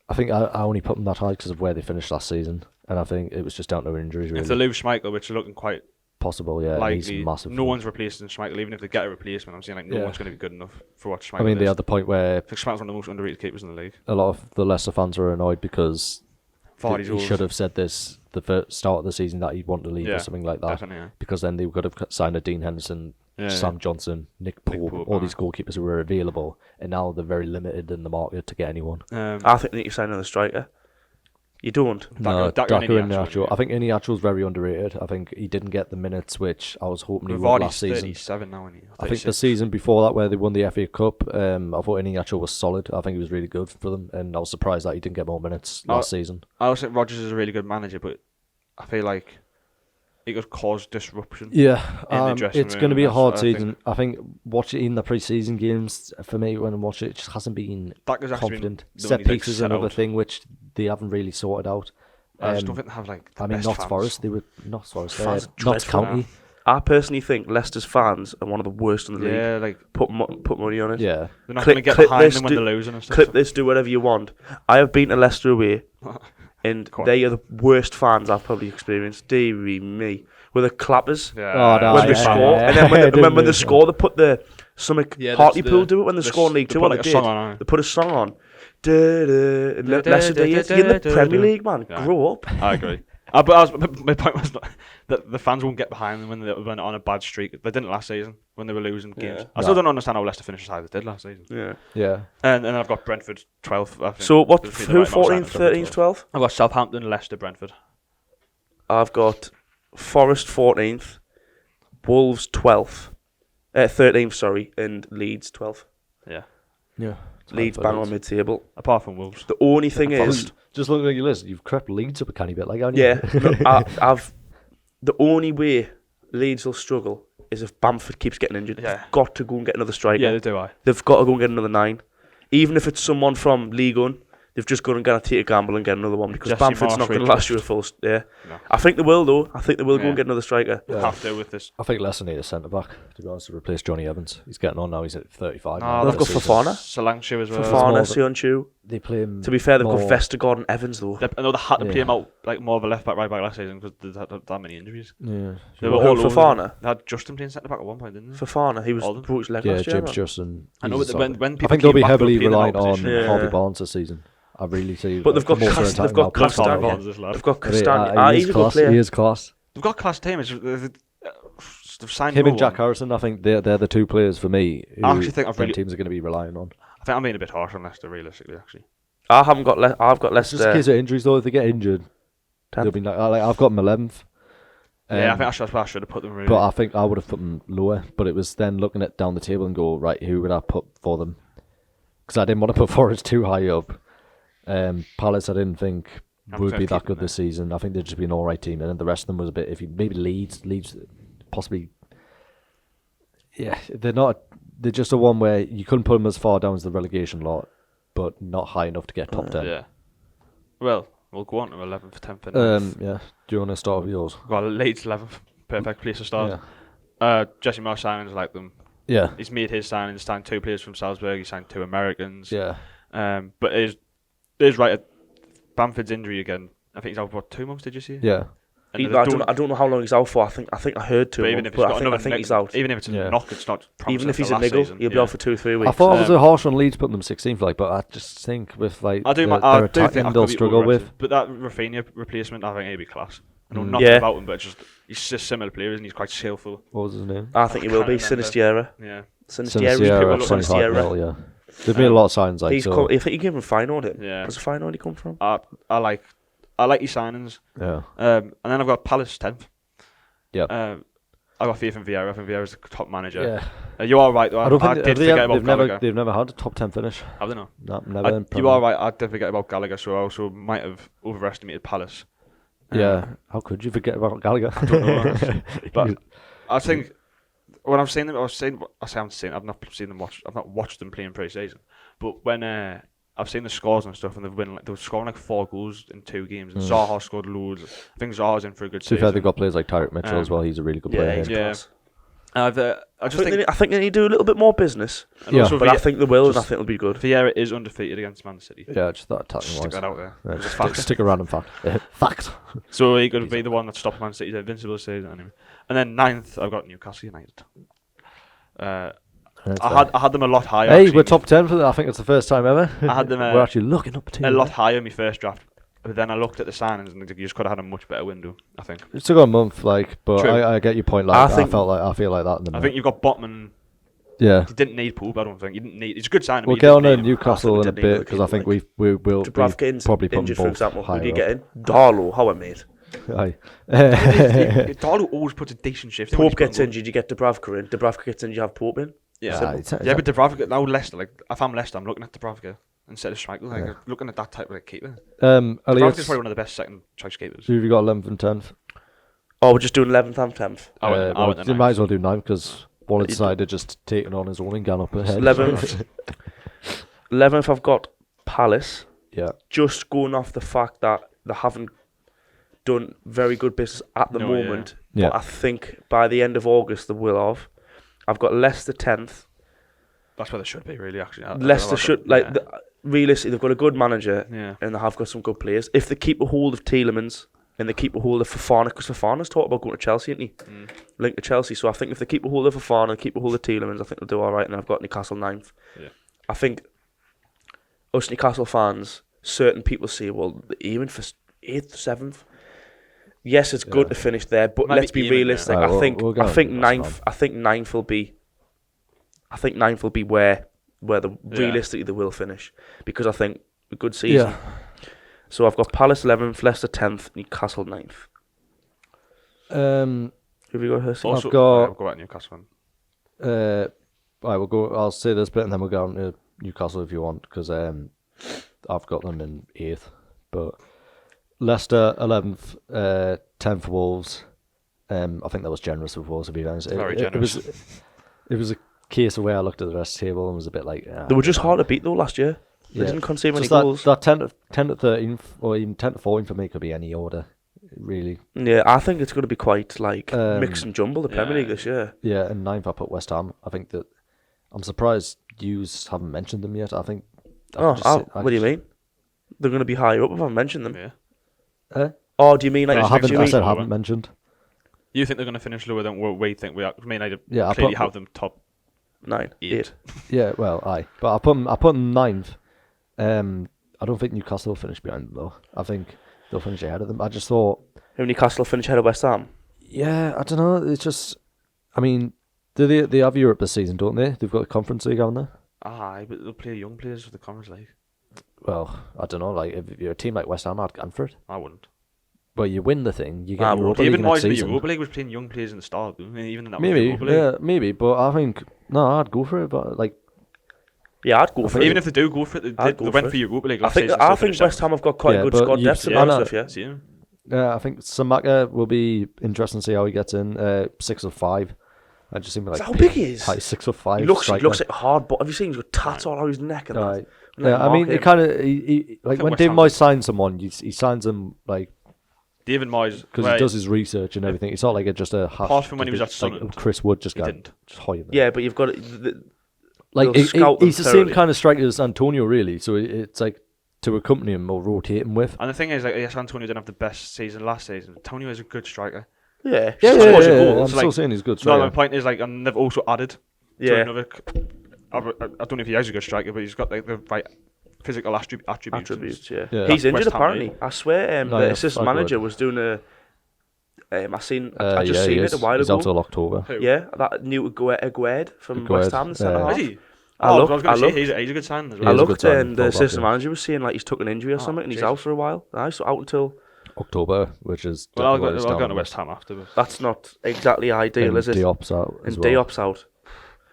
I think I only put them that high because of where they finished last season, and I think it was just down to injuries. Really. If they lose Schmeichel, which is looking quite possible, yeah, likely, he's massive. no one's replacing Schmeichel. Even if they get a replacement, I'm saying like no one's going to be good enough for what Schmeichel I mean, is. they had the point where I think Schmeichel's one of the most underrated keepers in the league. a lot of the Leicester fans were annoyed because Vardy's he should have said this the first start of the season that he'd want to leave or something like that. Definitely, yeah. Because then they could have signed a Dean Henderson, Sam Johnson, Nick Pope, all these goalkeepers who were available, and now they're very limited in the market to get anyone. I think they need to sign another striker. You don't. No, Daka Iheanacho. I think Iheanacho's very underrated. I think he didn't get the minutes which I was hoping he would last season. 37 now, isn't he? I think the season before that, where they won the FA Cup, I thought Iheanacho was solid. I think he was really good for them, and I was surprised that he didn't get more minutes last season. I also think Rodgers is a really good manager, but I feel like he could cause disruption. Yeah, in the dressing it's room, going to be a hard I season. I think watching the pre-season games for me when I watch it just hasn't been confident. Set pieces another thing which they haven't really sorted out. I just don't think they have like. The best Notts fans. Forest. They were Notts Forest. Notts County. I personally think Leicester's fans are one of the worst in the league. Yeah, like put money on it. Yeah, they're not going to get behind them when they're losing and stuff. Clip this, do whatever you want. I have been to Leicester away, and they are the worst fans I've probably experienced. Deary me, with the clappers when they score, and then when they score, they put the Hartlepool do it when they score in League Two. They put a song on. Leicester, you're in the Premier League, man. Grow up. I agree. But my point was that the fans won't get behind them when they went on a bad streak. They didn't last season when they were losing games. I still don't understand how Leicester finished as high as they did last season. Yeah. And then I've got Brentford 12th. I think. So what? Who 14th, 13th, 12th? I've got Southampton, Leicester, Brentford. I've got Forest 14th, Wolves 12th, 13th, sorry, and Leeds 12th. Yeah. Leeds bang on mid-table. Apart from Wolves. The only thing is, just looking at your list, you've crept Leeds up a canny bit, like, haven't you? I've the only way Leeds will struggle is if Bamford keeps getting injured. They've got to go and get another striker. Yeah, they do. They've got to go and get another 9, even if it's someone from League One. They've just got to take a gamble and get another one because Jesse Bamford's Marsh not going to last you a full. No. I think they will though. I think they will go and get another striker. They'll have to with this. I think Leicester need a centre back to be honest to replace Johnny Evans. He's getting on now. He's at 35. They've got Fofana, Solanke as well. Fofana, Sionchu. They play him. To be fair, they've got Vestergaard and Evans though. I know they had to play him out like more of a left back, right back last season because they had that many injuries. Yeah. They were all Fofana. They had Justin playing centre back at one point, didn't they? Fofana, he broke his leg last year. James Justin. I know, but when people I think they'll be heavily reliant on Harvey Barnes this season. I really see. But they've got Castagna. They've got Castagna. He's a good player. He is class. They've got class team. They've signed him and Jack Harrison. I think they're the two players for me. I actually think teams are going to be relying on. I think I'm being a bit harsh on Leicester, realistically. Actually, I haven't got. I've got Leicester. Just in case of injuries, though, if they get injured, they'll be like I've got them 11th. I think I should have put them. Really. But I think I would have put them lower. But it was then looking at down the table and go right, who would I put for them? Because I didn't want to put Forest too high up. Palace, I didn't think would be that good this season. I think they'd just be an alright team, and then the rest of them was a bit iffy. Maybe Leeds possibly. Yeah, they're not. They're just a one where you couldn't put them as far down as the relegation lot, but not high enough to get top 10. Yeah. Well, we'll go on to 11th, 10th. Yeah. Do you want to start with yours? Got Leeds 11th, perfect place to start. Yeah. Jesse Marsh signings like them. Yeah. He's made his signings. Signed 2 players from Salzburg. He signed 2 Americans. Yeah. But it is right. Bamford's injury again. I think he's out for 2 months. Did you see? Yeah. I don't know how long he's out for. I think I heard 2 months. I think he's out. Even if it's a knock, it's not. Even if he's a niggle, he'll be out for 2 or 3 weeks. I thought I was a harsh on Leeds putting them 16th, but I just think with their attacking they'll struggle with. But that Rafinha replacement, I think he'll be class. I know nothing about him, but he's just similar player, isn't he? He's quite skillful. What was his name? I think he will be Sinisterra. Yeah. Sinisterra. Yeah. They've made a lot of signs. I think he gave him Feyenoord. Yeah. Where's Feyenoord he come from? I like his signings. Yeah. And then I've got Palace 10th. Yeah. I got faith in Vieira. I think Vieira's the top manager. Yeah. You are right. I don't think did forget about Gallagher. They've never had a top 10 finish. Have they not? No, never. You are right. I did forget about Gallagher, so I also might have overestimated Palace. Yeah. How could you forget about Gallagher? I don't know. But I think when I've seen them, I've not seen them watch. I've not watched them playing pre-season. But when I've seen the scores and stuff, and they were scoring like 4 goals in 2 games, and Zaha scored loads. I think Zaha's in for a good season. To be fair, they've got players like Tyreek Mitchell as well. He's a really good player. Yeah. I think they need to do a little bit more business. Also, but I think they will, and I think it'll be good. Vieira is undefeated against Man City. Yeah, I just thought I'd stick that out there. Yeah, stick a random fact. Fact. So he could be the one that stopped Man City's invincible season anyway. And then 9th, I've got Newcastle United. I had them a lot higher. Hey, we're top 10 for that. I think it's the first time ever. I had them. We're actually looking up to a lot higher in my first draft. But then I looked at the signings and you just could have had a much better window, I think. It's still got a month, but I get your point. Like I feel like that in the I think you've got Botman. Yeah. You didn't need Pope, I don't think. You didn't need. It's a good sign. We'll get on to Newcastle in a bit because I think we will probably put injured, for example. Who do you up. get in? Darlow, how I made. Aye. Darlow always puts a decent shift. Pope gets injured, you get Dubravka in. Dubravka gets injured, you have Pope in. Yeah, but Dubravka, now Leicester, like, if I'm Leicester, I'm looking at Dubravka instead of striker, like, looking at that type of keeper. Elliott's probably one of the best second choice keepers. Who have you got 11th and 10th? Oh, we're just doing 11th and 10th. You might as well do 9 because one decided just taking on his own and gone up ahead. 11th, I've got Palace. Yeah. Just going off the fact that they haven't done very good business at the moment. Yeah. But I think by the end of August they will have. I've got Leicester 10th. That's where they should be, really, actually. Leicester should, realistically, they've got a good manager and they have got some good players. If they keep a hold of Tielemans and they keep a hold of Fofana, because Fofana's talked about going to Chelsea, isn't he? Linked to Chelsea. So I think if they keep a hold of Fofana and keep a hold of Tielemans, I think they'll do all right. And then I've got Newcastle 9th. Yeah. I think us Newcastle fans, certain people say, well, even for 8th, 7th, yes, it's good to finish there, but let's be realistic. Yeah. I think 9th. I think 9th will be. I think 9th will be where realistically they will finish, because I think a good season. Yeah. So I've got Palace 11th, Leicester 10th, Newcastle 9th. Who have you got here? Also, I'll go at Newcastle. We'll go. I'll say this bit and then we'll go on to Newcastle if you want, because I've got them in 8th, but Leicester 11th, 10th for Wolves. I think that was generous with Wolves, to be honest. Very generous. It was a case of where I looked at the rest of the table and was a bit like... they were just hard to beat though last year. They didn't concede many goals. That 10 to 13th or even 10 to 14th for me could be any order, really. Yeah, I think it's going to be quite like mix and jumble, the Premier League this year. Yeah, and 9th I put West Ham. I think that... I'm surprised you haven't mentioned them yet. I think... What do you mean? They're going to be higher up if I mention them. Yeah. Oh, do you mean like... I said haven't mentioned. You think they're going to finish lower than what we think we are? I mean, I yeah, clearly have them top 9, 8. Yeah, well, aye. But I put them 9th. I don't think Newcastle will finish behind them, though. I think they'll finish ahead of them. I just thought... Who Newcastle finish ahead of West Ham? Yeah, I don't know. It's just... I mean, they have Europe this season, don't they? They've got a Conference League, haven't they? Aye, but they'll play young players for the Conference League. Well, I don't know. Like, if you're a team like West Ham, I'd go for it. I wouldn't. Well, you win the thing. You get Europa League even next season. Europa League was playing young players in the start. Even in that maybe. But I think I'd go for it. But like, yeah, I'd go for it. Even if they do go for it, they went for Europa League. I think West Ham have got quite a good squad depth. Yeah, I think Samaka will be interesting to see how he gets in. 6 of 5. I just seem like how big he is. Like 6 of 5. He looks like hard. But have you seen he's got tats all over his neck and that? Yeah, I mean, it kind of like when David Moyes signs someone, he signs them like. David Moyes, because he does his research and everything. It's not like just a hash. Apart from when he was at Sunderland, Chris Wood just hoy them. Yeah, but you've got he's the same kind of striker as Antonio, really. So it's like to accompany him or rotate him with. And the thing is, like, yes, Antonio didn't have the best season last season. Antonio is a good striker. Yeah. I'm still saying he's a good striker. No, my point is, like, and they've also added. Yeah. I don't know if he is a good striker, but he's got like the right physical attributes. Yeah. He's injured apparently. I swear, the assistant manager was doing a. I seen it a while ago. He's out till October. Who? Yeah, that new Aguerd from West Ham, the centre half. Is he? I was say he's a good sign as well. I looked and the assistant manager was saying like he's took an injury or something and he's out for a while. So out until October, which is... Well, I'll go to West Ham after. That's not exactly ideal, is it? Diop's out and Diop's out.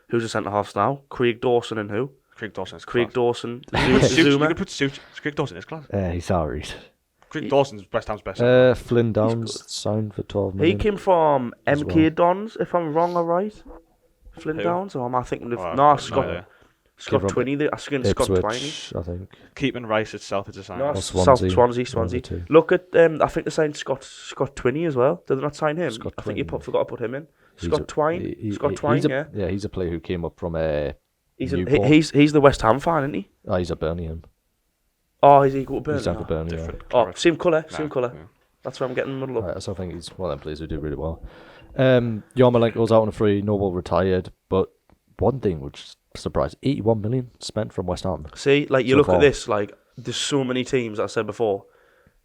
Who's the centre halves now? Craig Dawson and who? Craig Dawson is Craig class. Dawson. You could put Such. Craig Dawson is class. He's alright. Craig Dawson's West Ham's best. Flynn Downs signed for 12 million. He came from MK well. Dons, if I'm wrong or right. Flynn Downs, or am I thinking of Scott Twinney? I think Scott Twinney. I think. Keeping Rice itself is a sign. No, Swansea. Swansea. Look at I think they signed Scott Twinney as well. Did they not sign him? I think you forgot to put him in. Scott Twine. Yeah, he's a player who came up from He's the West Ham fan, isn't he? Oh, he's a Birmingham. Oh, is he got Burnley? He's like Burnley. Yeah. Oh, same colour. Yeah. That's why I'm getting muddled up. Right, so I think he's one of them players who do really well. Yarmolenko's out on a free. Noble retired, but one thing which surprised: 81 million spent from West Ham. See, like you look at this, like there's so many teams. I said before,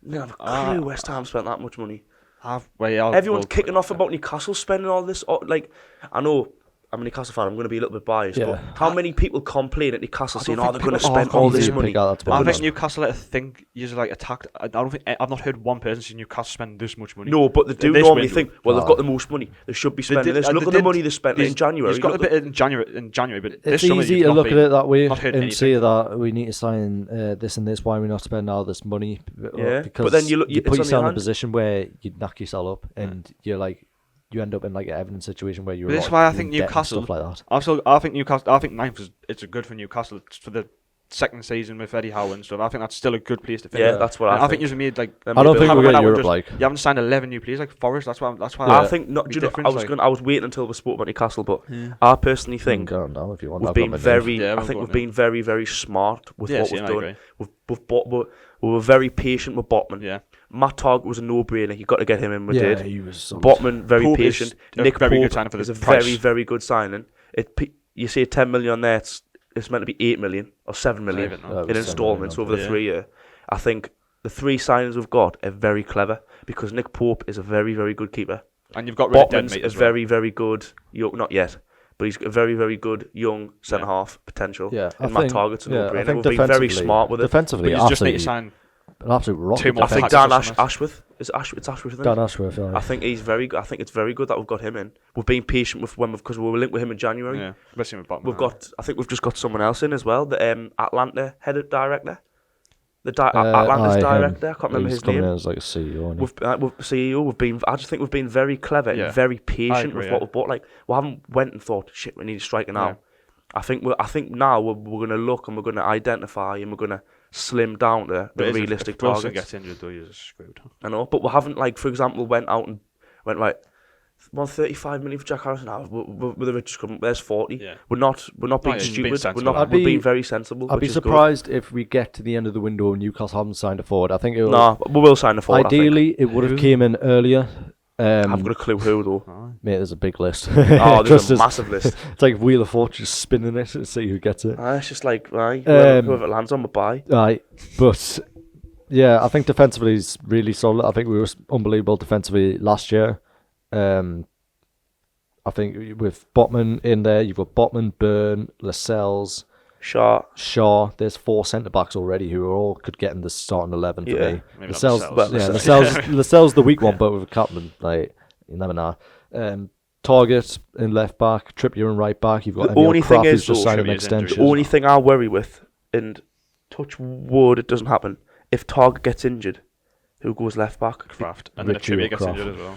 you don't have a clue West Ham spent that much money. Everyone's kicking off about Newcastle spending all this. Like, I know I'm a Newcastle fan. I'm going to be a little bit biased, but how many people complain at Newcastle saying, "Oh, they're going to spend all this money"? I think Newcastle, I think, is like attacked. I don't think I've not heard one person say Newcastle spend this much money. No, but they do normally think, well, they've got the most money. They should be spending this. Look at the money they spent in January. He's got a bit in January, but it's easy to look at it that way and say that we need to sign this and this. Why are we not spending all this money? Yeah, because but then you put yourself in a position where you knock yourself up and you're like. You end up in like an Everton situation where you're. That's why I think Newcastle. Stuff like that. I think Newcastle. I think ninth it's good for Newcastle. It's for the second season with Eddie Howe and stuff. I think that's still a good place to finish. Yeah, that's what I think. I think you've made like. I don't think we're getting Europe like. You haven't signed 11 new players like Forest. That's why. I think not. I was waiting until we spoke about Newcastle, but I personally think we've been very. I think we've been very, very smart with what we've done. We were very patient with Botman. Yeah. Matt Targett was a no-brainer. You got to get him in. We did. Yeah, he was solid. Botman very patient. Nick very Pope good signing for is a price. very, very good signing. You say 10 million there. It's meant to be 8 million or 7 million in instalments over the 3 year. I think the 3 signings we've got are very clever because Nick Pope is a very, very good keeper. And you've got rid of Botman's a very, very good. Not yet. But he's got a very, very good young centre half potential. Yeah, and Matt Targett's a no-brainer. We've been very smart with it. Defensively, but you just need to sign an absolute rocket. I think Dan Ashworth. It's Ashworth, isn't it? Dan Ashworth, yeah. I think he's very good. I think it's very good that we've got him in. We've been patient with when because we were linked with him in January. Yeah, especially with Botman. I think we've just got someone else in as well. The Atlanta head of director. Atlanta's director. I can't remember his name. As like a CEO. With CEO, I just think we've been very clever and very patient with what we've bought. Like we haven't went and thought, shit, we need a striker now. I think now we're going to look and we're going to identify and we're going to slim down to the realistic targets. Wilson gets injured though, you're screwed. I know, but we haven't, like, for example, went like 135 million for Jack Harrison. Now with the richest club, there's 40. Yeah. We're not being stupid. We're being very sensible. I'd be surprised if we get to the end of the window and Newcastle haven't signed a forward. I think we will sign a forward. Ideally, it would have came in earlier. I've got a clue who though. Mate, there's a big list. There's a massive list. It's like Wheel of Fortune, just spinning it and see who gets it. It's just like whoever lands on the buy. But yeah, I think defensively is really solid. I think we were unbelievable defensively last year. I think with Botman in there, you've got Botman, Byrne, Lascelles, Shaw. There's 4 centre backs already who all could get in the starting 11 for me. Lascelles the weak one, but with a captain, like you never know. Target in left back, Trippier in right back. You've got the only thing is just signed an extension. The only thing I worry with, and touch wood, it doesn't happen. If Target gets injured, who goes left back? Kraft, and then Trippier gets injured as well.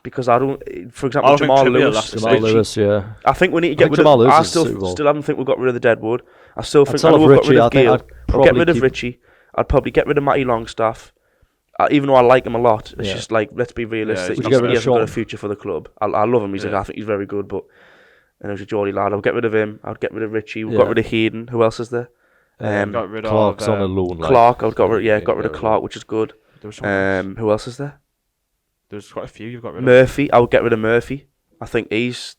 Because I don't, for example, Jamal Lewis, yeah. I think we need to get rid of. I still haven't think we've got rid of the Deadwood. I still think we've got rid of Gale. I'll get rid of Richie. I'd probably get rid of Matty Longstaff. Even though I like him a lot, it's just like, let's be realistic. He hasn't got a future for the club. I love him. I think he's very good, but there's a Geordie lad. I'll get rid of him. I'd get rid of Richie. We've got rid of Hayden. Who else is there? Got rid Clark's on a loan. Clark. I've got rid of Clark, which is good. Who else is there? There's quite a few you've got rid of. Murphy, I would get rid of Murphy. I think it's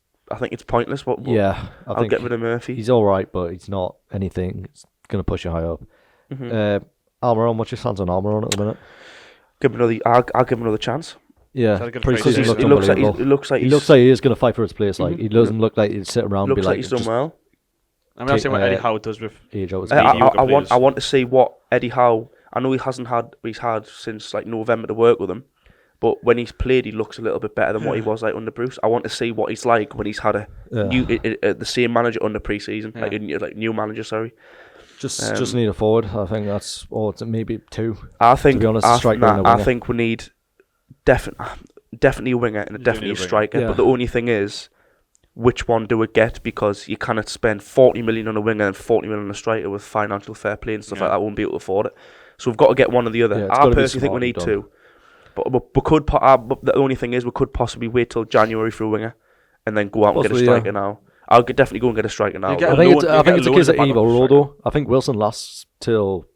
pointless. I'll get rid of Murphy. He's all right, but he's not anything. It's going to push you high up. Almiron, what's your stance on Almiron at the minute? I'll give him another chance. Yeah, because he looks like he is going to fight for his place. Like he doesn't look like he'd sit around and be like he's done well. I mean, I've seen what Eddie Howe does with. I want to see what Eddie Howe. I know he's had since like November to work with him. But when he's played, he looks a little bit better than what he was like under Bruce. I want to see what he's like when he's had the same manager under pre-season, like new manager. Sorry. Just need a forward. I think that's maybe two. I think. To be honest, I think we need definitely a winger and definitely a striker. Yeah. But the only thing is, which one do we get? Because you cannot spend 40 million on a winger and 40 million on a striker with financial fair play and stuff like that. Won't be able to afford it. So we've got to get one or the other. I personally think we need two. But we could. The only thing is, we could possibly wait till January for a winger, and then go out and get a striker now. I'll definitely go and get a striker now. I think it's a case of either or, though. I think Wilson lasts till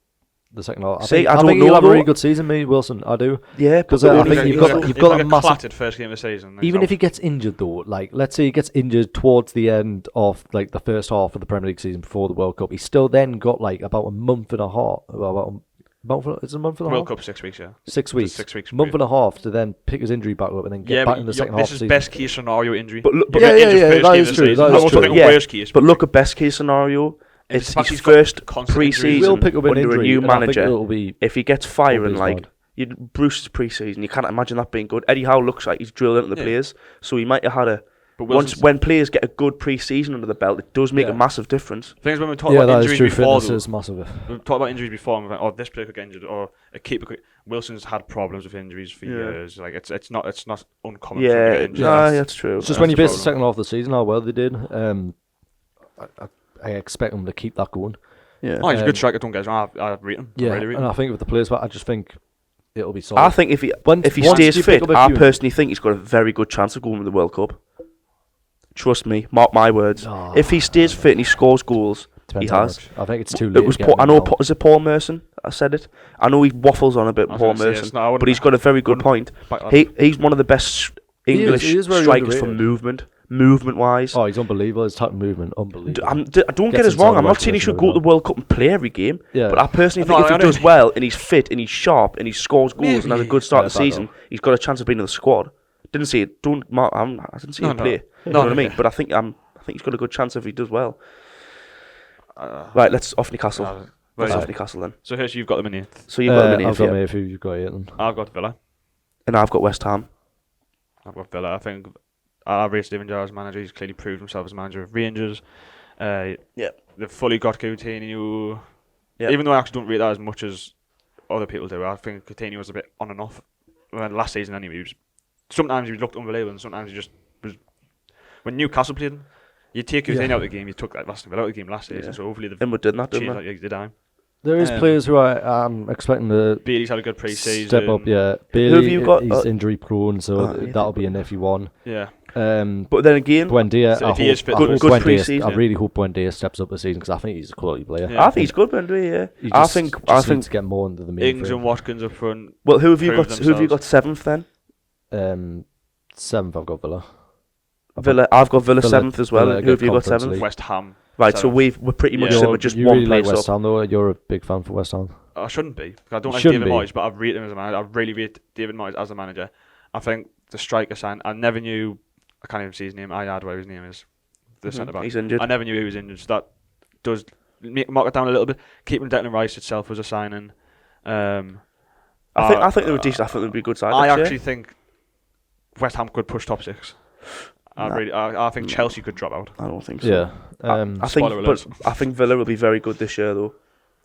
the second half. I think he'll have a really good season, me, Wilson. I do. Yeah, because I think you've got a massive first game of the season. Even if he gets injured, though, like let's say he gets injured towards the end of like the first half of the Premier League season before the World Cup, he's still then got like about a month and a half. It's a month and a half. World Cup 6 weeks, yeah. 6 weeks. 6 weeks. Month and a half to then pick his injury back up and then get back in the second half. This is best case scenario injury. That is true. Worst case. But look at best case scenario. It's his first pre-season under a new manager. If he gets firing like Bruce's pre-season, you can't imagine that being good. Eddie Howe looks like he's drilled into the players, so he might have had a. But when players get a good pre-season under the belt, it does make a massive difference. The thing is, when we talk about injuries before, is massive. We talk about injuries before, and we're like, this player could get injured, or a keeper could. Wilson's had problems with injuries for years. Like it's not uncommon. Yeah, to get injured. that's true. It's just when you base the second half of the season, how well they did. I expect them to keep that going. Yeah, he's a good striker. Don't get us wrong. I rate him. Yeah, and I think with the players, I just think it'll be solid. I think if he stays fit, I personally think he's got a very good chance of going with the World Cup. Trust me, mark my words. If he stays fit and he scores goals, he has. I think it's too late. Is it Paul Merson? I said it. I know he waffles on a bit, Paul Merson, but he's got a very good point. He's one of the best English strikers for movement-wise. Oh, he's unbelievable. His type of movement, unbelievable. Don't get us wrong. I'm not saying he should go to the World Cup and play every game. Yeah. But I personally think if he does well and he's fit and he's sharp and he scores goals and has a good start to the season, he's got a chance of being in the squad. Didn't see it. I didn't see him play. You know what I mean? But I think he's got a good chance if he does well. Right, let's off Newcastle. Let's off Newcastle then. So Hirsch, you've got them in 8th. So you've got them in 8th. I've got Mayfield. You've got 8th. I've got Villa. And I've got West Ham. I've got Villa. I think I'll rate Steven Gerrard's manager. He's clearly proved himself as manager of Rangers. They've fully got Coutinho. Yep. Even though I actually don't rate that as much as other people do, I think Coutinho was a bit on and off. Last season anyway, sometimes he looked unbelievable and sometimes he just was. When Newcastle played him, you take Coutinho out of the game, you took that Aston Villa out of the game last season, so hopefully they've did that, did I? There is players who I am expecting to Bailey's had a good pre-season. Step up, yeah. Bailey, who have you got? He's injury prone, so that'll be an iffy one. Yeah. But then again, Buendia, so if he is fit, good pre-season. I really hope Buendia steps up this season because I think he's a quality player. Yeah. I think he's good, Buendia. Yeah. I think to get more into the main. Ings and Watkins up front. Well, who have you got 7th then? 7th, I've got Villa. I've got Villa 7th as well. Who have you got 7th? West Ham. Right, 7th. So we're pretty much similar, just one really place like West up. Ham, though. You're a big fan for West Ham. I shouldn't be. I don't like David Moyes, but I rate him as a manager. I really rate David Moyes as a manager. I think the striker sign. I never knew. I can't even see his name. I had where his name is. The centre back. He's injured. I never knew he was injured. So that does mark it down a little bit. Keeping Declan Rice itself was a signing. I think they were decent. I think they'd be a good side. I actually think West Ham could push top 6. I think Chelsea could drop out. I don't think so. Yeah. I think Villa will be very good this year, though.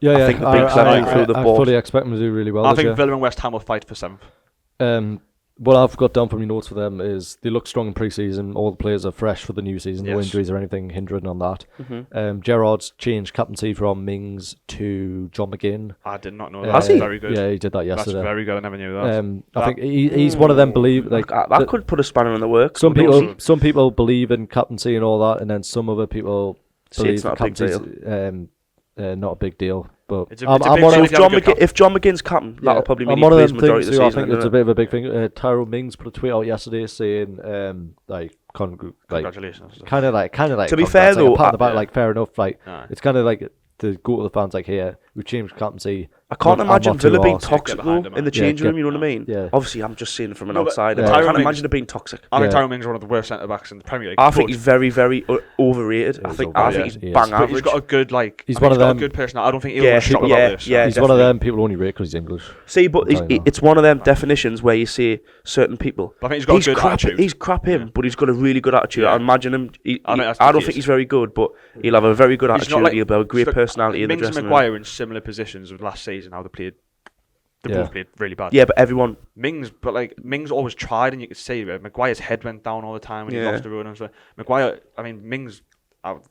Yeah, I think the big seven through the board. I fully expect them to do really well. I think Villa and West Ham will fight for 7th. What I've got down from your notes for them is they look strong in pre-season. All the players are fresh for the new season. No injuries or anything hindering on that. Mm-hmm. Gerrard's changed captaincy from Mings to John McGinn. I did not know that. That's very good. Yeah, he did that yesterday. That's very good. I never knew that. I think he's one of them that could put a spanner in the works. Some people believe in captaincy and all that, and then some other people believe captaincy not a big deal. But if John McGinn's captain, that'll probably mean he plays majority of the season. I think it's a bit of a big thing. Tyrone Mings put a tweet out yesterday saying, congratulations. Kind of like. To be fair though, fair enough. It's kind of like to go to the fans like, here, we've changed captaincy. I can't imagine not too Villa being arsed. toxic Get though behind him, in the man. changing room. You know Yeah, what I mean? yeah. Obviously, I'm just seeing it from an No, but outsider. yeah. I can't Tyrone imagine it being toxic. I think Yeah. Tyrone Mings is one of the worst centre backs in the Premier League. I think but- he's very, very overrated. I He's think overrated, he's he is. bang But average. he's got a good He's I one think of got them- a good personality. I don't think he'll Yeah, struggle yeah, about this. yeah. He's one of definitely. them people only rate because he's English. See, but I'm telling you it's one of them definitions where you say certain people. But I think he's got a good crap. attitude. He's crap him, Yeah. but he's got a really good attitude. Yeah. I imagine him. I think that's I the don't case. think he's very good, but he'll have a very good He's attitude. not like- He'll have a great It's like personality in the Mings and dressing room. Maguire in similar positions with last season. How they played. They Yeah. both played really bad. Yeah, but everyone. Mings always tried, and you could see it. Maguire's head went down all the time when he Yeah. lost the run and stuff. Maguire, I mean, Mings,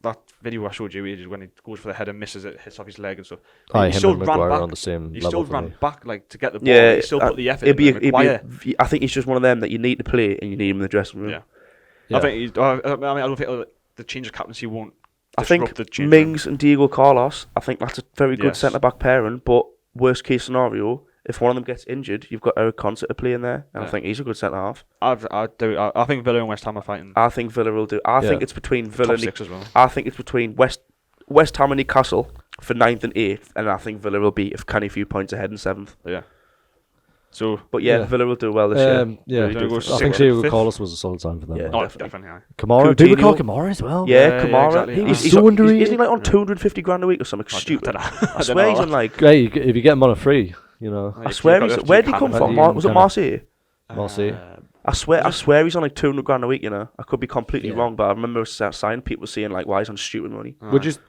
that video I showed you is when he goes for the head and misses it, hits off his leg and stuff. Him and Maguire are on the same He level still for ran me. back like to get the ball. Yeah, He still put the effort. It'd be, in. Maguire, I think he's just one of them that you need to play and you need him in the dressing room. yeah. Yeah. I think. I don't think the change of captaincy won't. I disrupt think the change of- Mings and Diego Carlos. I think that's a very good Yes. centre back pairing. But worst case scenario, if one of them gets injured, you've got Eric Concert to play in there, and I Yeah. think he's a good centre half. I think Villa and West Ham are fighting I think Villa will do. I Yeah. think it's between Villa. top And six as well. I think it's between West Ham and Newcastle for 9th and 8th, and I think Villa will be if Kenny a few points ahead in 7th. Yeah. So But yeah, Yeah. Villa will do well this year. Yeah, Really Gonna do go think so. I think sixth, Diego fifth. Carlos was a solid sign for them. Yeah. man. oh, definitely. definitely. Kamara, do we call Coutinho. Kamara as well? Yeah, Kamara. exactly. He's so underrated. Isn't he like on Yeah. 250 grand a week or something stupid? I swear he's on like. Hey, if you get him on a free, you know, I swear he's. Where did he come from? Was it Marseille? Marseille. I swear he's on like 200 grand a week. You know, I could be completely Yeah. wrong, but I remember signing people saying like, "Why he's on stupid money?"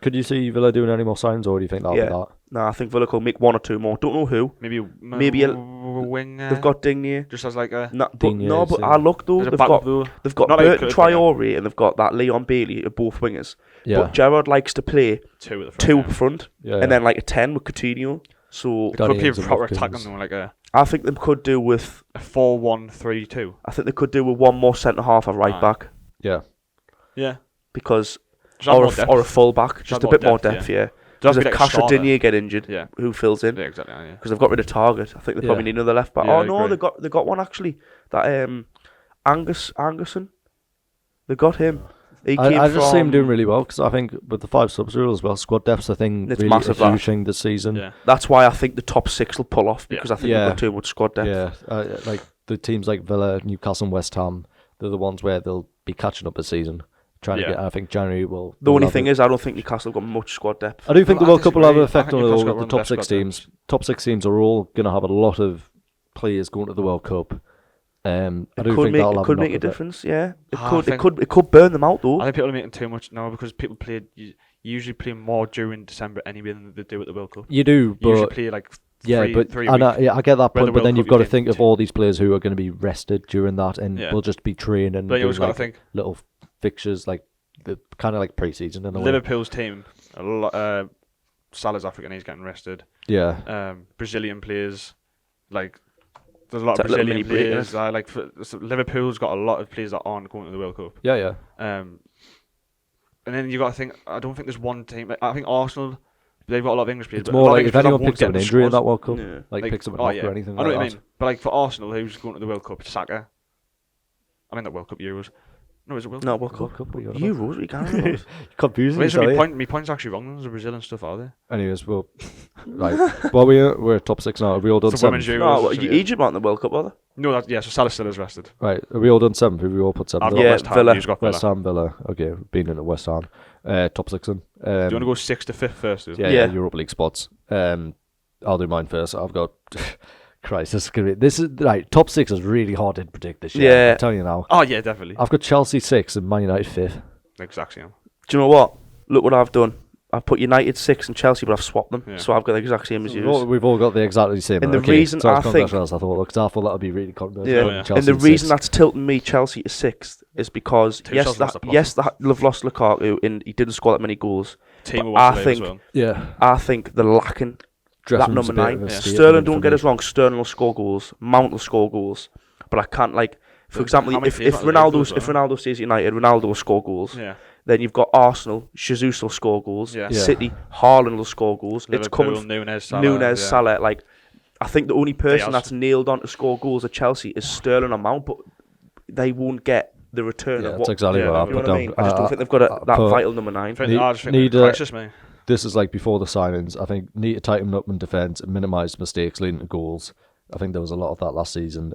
Could you see Villa doing any more signs, or do you think that'll Yeah. be that? No, I think Villa could make one or two more. Don't know who. Maybe a- a winger. They've got Digne. just as like a. Digne, But yeah. I look though. There's a They've backup got though. they've got Not like Burton Kurt Winger. Traore and they've got that Leon Bailey, both wingers. Yeah, But Gerrard likes to play Two at the front. two yeah. up front yeah, and then like a 10 with Coutinho. So Danny Could play Ings and proper Watkins. attacking them like a I think they could do with 4-1-3-2. I think they could do with one more centre half at right Aye. back yeah. Yeah. because Just have or more a, depth. or a full back, just a more bit more depth, depth. Yeah. Just Because if be like a Castro starter. Digne get injured, Yeah. who fills in? Yeah, exactly. Yeah. Because they've got rid of Target. I think they probably Yeah. need another left back. Yeah, Oh I no, agree. they got one actually. That Anderson. They got him. He came I just see him from- doing really well because I think with the 5 subs rule as well, squad depth's a thing It's really massive, a that. huge thing this season. Yeah. That's why I think the top 6 will pull off Yeah. because I think Yeah. they've got too much squad depth. Yeah, like the teams like Villa, Newcastle, and West Ham, they're the ones where they'll be catching up this season, trying to Yeah. get. I think January will. The only have thing it. is, I don't think Newcastle have got much squad depth. I do think the I World Cup will have an disagree. I effect think on Newcastle all got the one of top the 6 best squad teams. Top 6 teams are all going to have a lot of players going to the World Cup. I It do could think make that'll have a knock effect. difference. Yeah, Ah, I think- it could burn them out though. I think people are making too much now because people play. You usually play more during December anyway than they do at the World Cup. You do, You usually but play like yeah, three, but three I weeks. I get that Where point. the But World then Cup you've got to you're think of playing all these players who are going to be rested during that, and Yeah. will just be training. But you always doing, got to like, think little fixtures, like the kind of like pre-season in a way. Liverpool's team. A lot. Salah's African. He's getting rested. Yeah, Brazilian players, like there's a lot It's of like a little Brazilian mini break, players. So Liverpool's got a lot of players that aren't going to the World Cup. yeah. And then you got to think. I don't think there's one team. Like, I think Arsenal. They've got a lot of English players. It's but a more lot of like English if players anyone won't picks get up an the injury in squads. that World Cup, Yeah. like picks up an oh, knock yeah. or anything I know like what you that. mean. But like for Arsenal, who's going to the World Cup? It's Saka. I mean the World Cup Euros. No, is it World No, Cup? World Cup. Cup, what are you on about? Euros, we can't. Confusing. Wait, so sorry. my point's actually wrong. There's a Brazil and stuff, are there? Anyways, well, right. Well, we're top 6 now. Have we all done It's a women's 7th? Euros. No, so, yeah. Egypt aren't in the World Cup, are they? No, yeah. So Salah still is rested. Right. Are we all done 7th? Have we all put 7th? I've up? got Yeah, West Ham. Villa. You've got Villa. West Ham, Villa. Okay, been in at West Ham. Top 6 then. Do you want to go 6th to 5th first? Yeah, Yeah. Europa League spots. I'll do mine first. I've got. Christ, this is right. Top 6 is really hard to predict this year. Yeah. I'm telling you now. Oh yeah, definitely. I've got Chelsea 6th and Man United 5th. Exactly. Do you know what? Look what I've done. I've put United 6 and Chelsea, but I've swapped them. Yeah. So I've got the exact same as you. We've all got the exactly same. And the okay, reason so I it's think- controversial, I thought, because I thought that would be really controversial. Yeah. Oh, yeah. Chelsea And the in reason 6th. that's tilting me Chelsea to 6th is because Tuchel's lost they've lost Lukaku and he didn't score that many goals. Team But will want I to leave as think- well. Yeah. I think they're lacking Dressing that room's number a bit 9. of a Yeah. state Sterling, event don't for get me. us wrong, Sterling will score goals, Mount will score goals, but I can't for But example, how many if players are there as if well? Ronaldo stays at United, Ronaldo will score goals. Yeah. Then you've got Arsenal, Jesus will score goals. Yeah. Yeah. City, Haaland will score goals. It's Liverpool, coming Nunes, Salah. Nunes, yeah. Salah. Like, I think the only person Diaz. that's nailed on to score goals at Chelsea is Sterling and Mount, but they won't get the return Yeah, of that's what. exactly yeah, what I You know put what I down. mean? I just don't think they've got that put- vital number 9. I Need- just think need, they're crisis, mate. this is like before the signings. I think need to tighten up in defence and minimise mistakes leading to goals. I think there was a lot of that last season,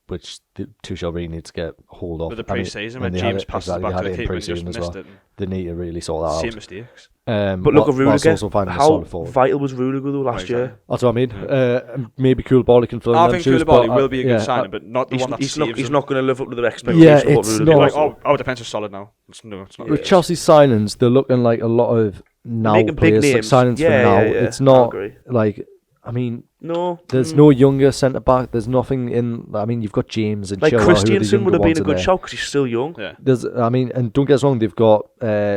which Tuchel really needs to get hold of. With the pre-season, when James passes the back to the keeper and just missed it. They need to really sort that out. Same mistakes. But look at Rudiger. How vital was Rudiger though last year? That's what I mean. Yeah. Maybe Koulibaly can fill in. I think Koulibaly will be a good signing, but not the one that he's not going to live up to the expectations of what Rudiger was. Our defence is solid now. It's not. With Chelsea's signings, they're looking like a lot of now players, like signings for now. It's not like. I mean, there's no younger centre back. There's nothing in. I mean, you've got James and Chilwell. Christiansen would have been a good shout because he's still young. Yeah. And don't get us wrong. They've got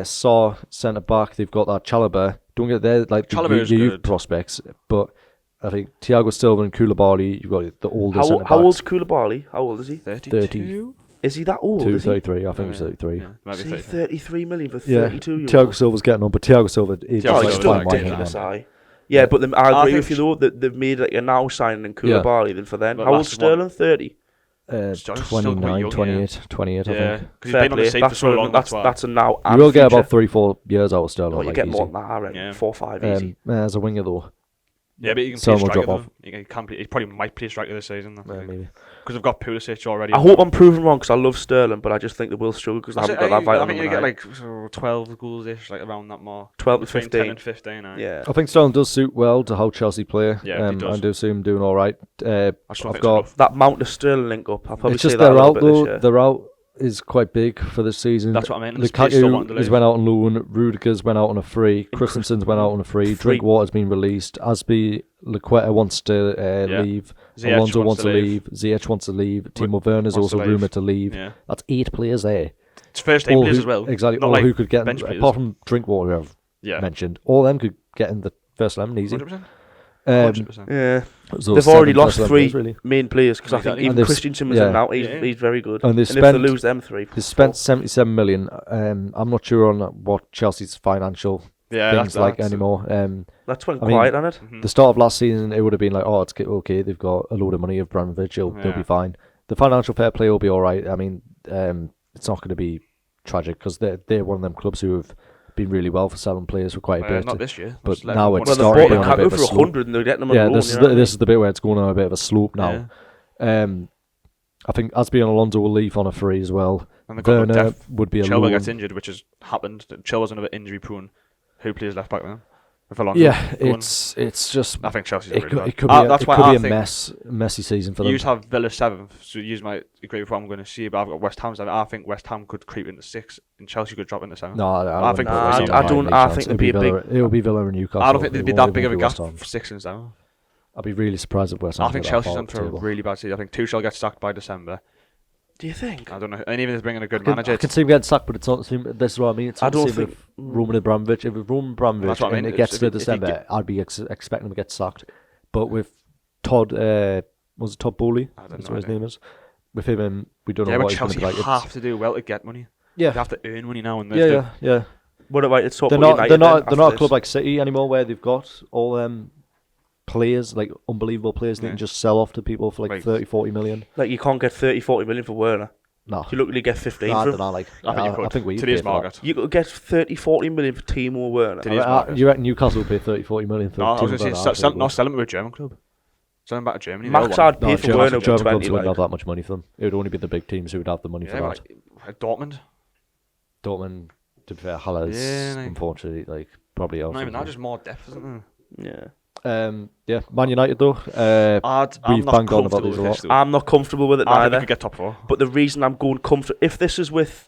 Saw centre back. They've got that Chalobah. Don't get there like the youth prospects. But I think Thiago Silva and Koulibaly. You've got the older centre backs. How old's Koulibaly? How old is he? 32. Is he that old? 33. I think he's 33. Yeah. 33 million for 32 years. Thiago Silva's getting on, but Thiago Silva is still ridiculous. Yeah, but I agree with you though that they've made like a now signing in Koulibaly than for then. How old's Sterling? 30? 29, 28, 28 I think. Because he's been on the scene for so long. That's a now and you will get about 3-4 years out of Sterling. You get more than that, I reckon. 4 or 5 easy. As a winger though. Yeah, but you can play striker. He probably might play striker this season. Maybe. Because they've got Pulisic already. I hope I'm proven wrong because I love Sterling, but I just think they will struggle because they haven't got that vital number. I think you get like 12 goals-ish, like around that mark. 12 to 15. 10 and 15, yeah. I think Sterling does suit well to how Chelsea play. Yeah, he does. I do see him doing all right. I've got that Mount to Sterling link up. I'll probably it's say just that their out though. Year. Their out is quite big for this season. That's what I mean. Lukaku has went out on loan. Rudiger's went out on a free. Christensen's went out on a free. Drinkwater's been released. Asby Laqueta wants to leave. Alonso wants to leave. Ziyech wants to leave. Timo Werner's also rumoured to leave. Yeah. That's 8 players there. It's first team players as well. Exactly. All who could get in, apart from Drinkwater, I've mentioned. All of them could get in the first 11 easy. 100%. 100%. Yeah. They've already lost 3 main players because I think even Christensen was in now. He's very good. And if they lose them 3, they spent 77 million. I'm not sure on what Chelsea's financial things like anymore. That's went quiet on it. The start of last season, it would have been like, oh, it's okay. They've got a load of money of Abramovich. They'll be fine. The financial fair play will be all right. I mean, it's not going to be tragic because they're one of them clubs who have been really well for selling players for quite a bit. Not this year. But now it's starting to go on a bit of a slope. 100 and they're getting them on this is the bit where it's going on a bit of a slope now. I think Asby and Alonso will leave on a free as well. And Werner would be a loan. Chilwell gets injured, which has happened. Chilwell's another injury prone. Who plays left back then? It's just. I think Chelsea's really bad. It could be a messy season for them. You have Villa 7th, so you might agree with what I'm going to say, but I've got West Ham 7th. I think West Ham could creep into 6th, and Chelsea could drop into 7th. No, I think it'd be a big. It'll be Villa and Newcastle. I don't think there'd be that big of a gap for 6 and 7. I'd be really surprised if West Ham. I think Chelsea's on for a really bad season. I think Tuchel gets sacked by December. Do you think? I don't know. And even if they're bringing a good manager, I can see him getting sacked, but it's not the same. This is what I mean. It's not the same with Roman Abramovich. If it's Roman Abramovich and it gets to December, I'd be expecting him to get sacked. But with Todd, was it Todd Bowley? I don't know what his name is. With him, we don't know what he's going to be like. Chelsea have to do well to get money. Yeah, they have to earn money now. And yeah. What about it's they're not a club like City anymore, where they've got all players, like unbelievable players, they can just sell off to people for like 30-40 million. Like you can't get 30-40 million for Werner. No. You look, you get 15 for him. I think you could. I think we Today's market. You could get 30-40 million for Timo Werner. You reckon Newcastle will pay 30-40 million for Timo Werner? I was going to say, sell him to a German club. Sell him back to Germany. Max I'd pay for Werner. German clubs wouldn't have that much money for them. It would only be the big teams who would have the money for that. Dortmund, to be fair, Haller's unfortunately probably out. Not even that, just more depth, isn't there? Man United though. We've banged on about these a lot. I'm not comfortable with it neither. I think we could get top 4. But the reason I'm going comfortable, if this is with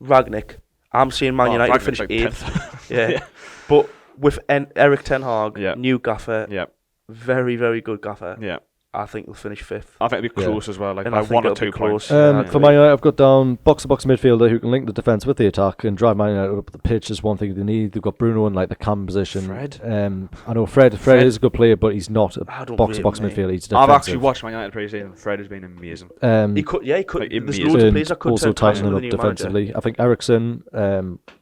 Ragnick, I'm seeing Man United finish 8th. Yeah. But with Eric Ten Hag, new gaffer, very, very good gaffer. Yeah. I think they'll finish 5th. I think it'll be close as well, like by 1 or 2 points. For Man United, I've got down box-to-box midfielder who can link the defence with the attack and drive Man United up the pitch is one thing they need. They've got Bruno in like the cam position. Fred. I know Fred is a good player, but he's not a box-to-box midfielder. He's defensive. I've actually watched Man United pre-season. Fred has been amazing. He could. There's loads of players that could also tightening up defensively. I think Eriksen.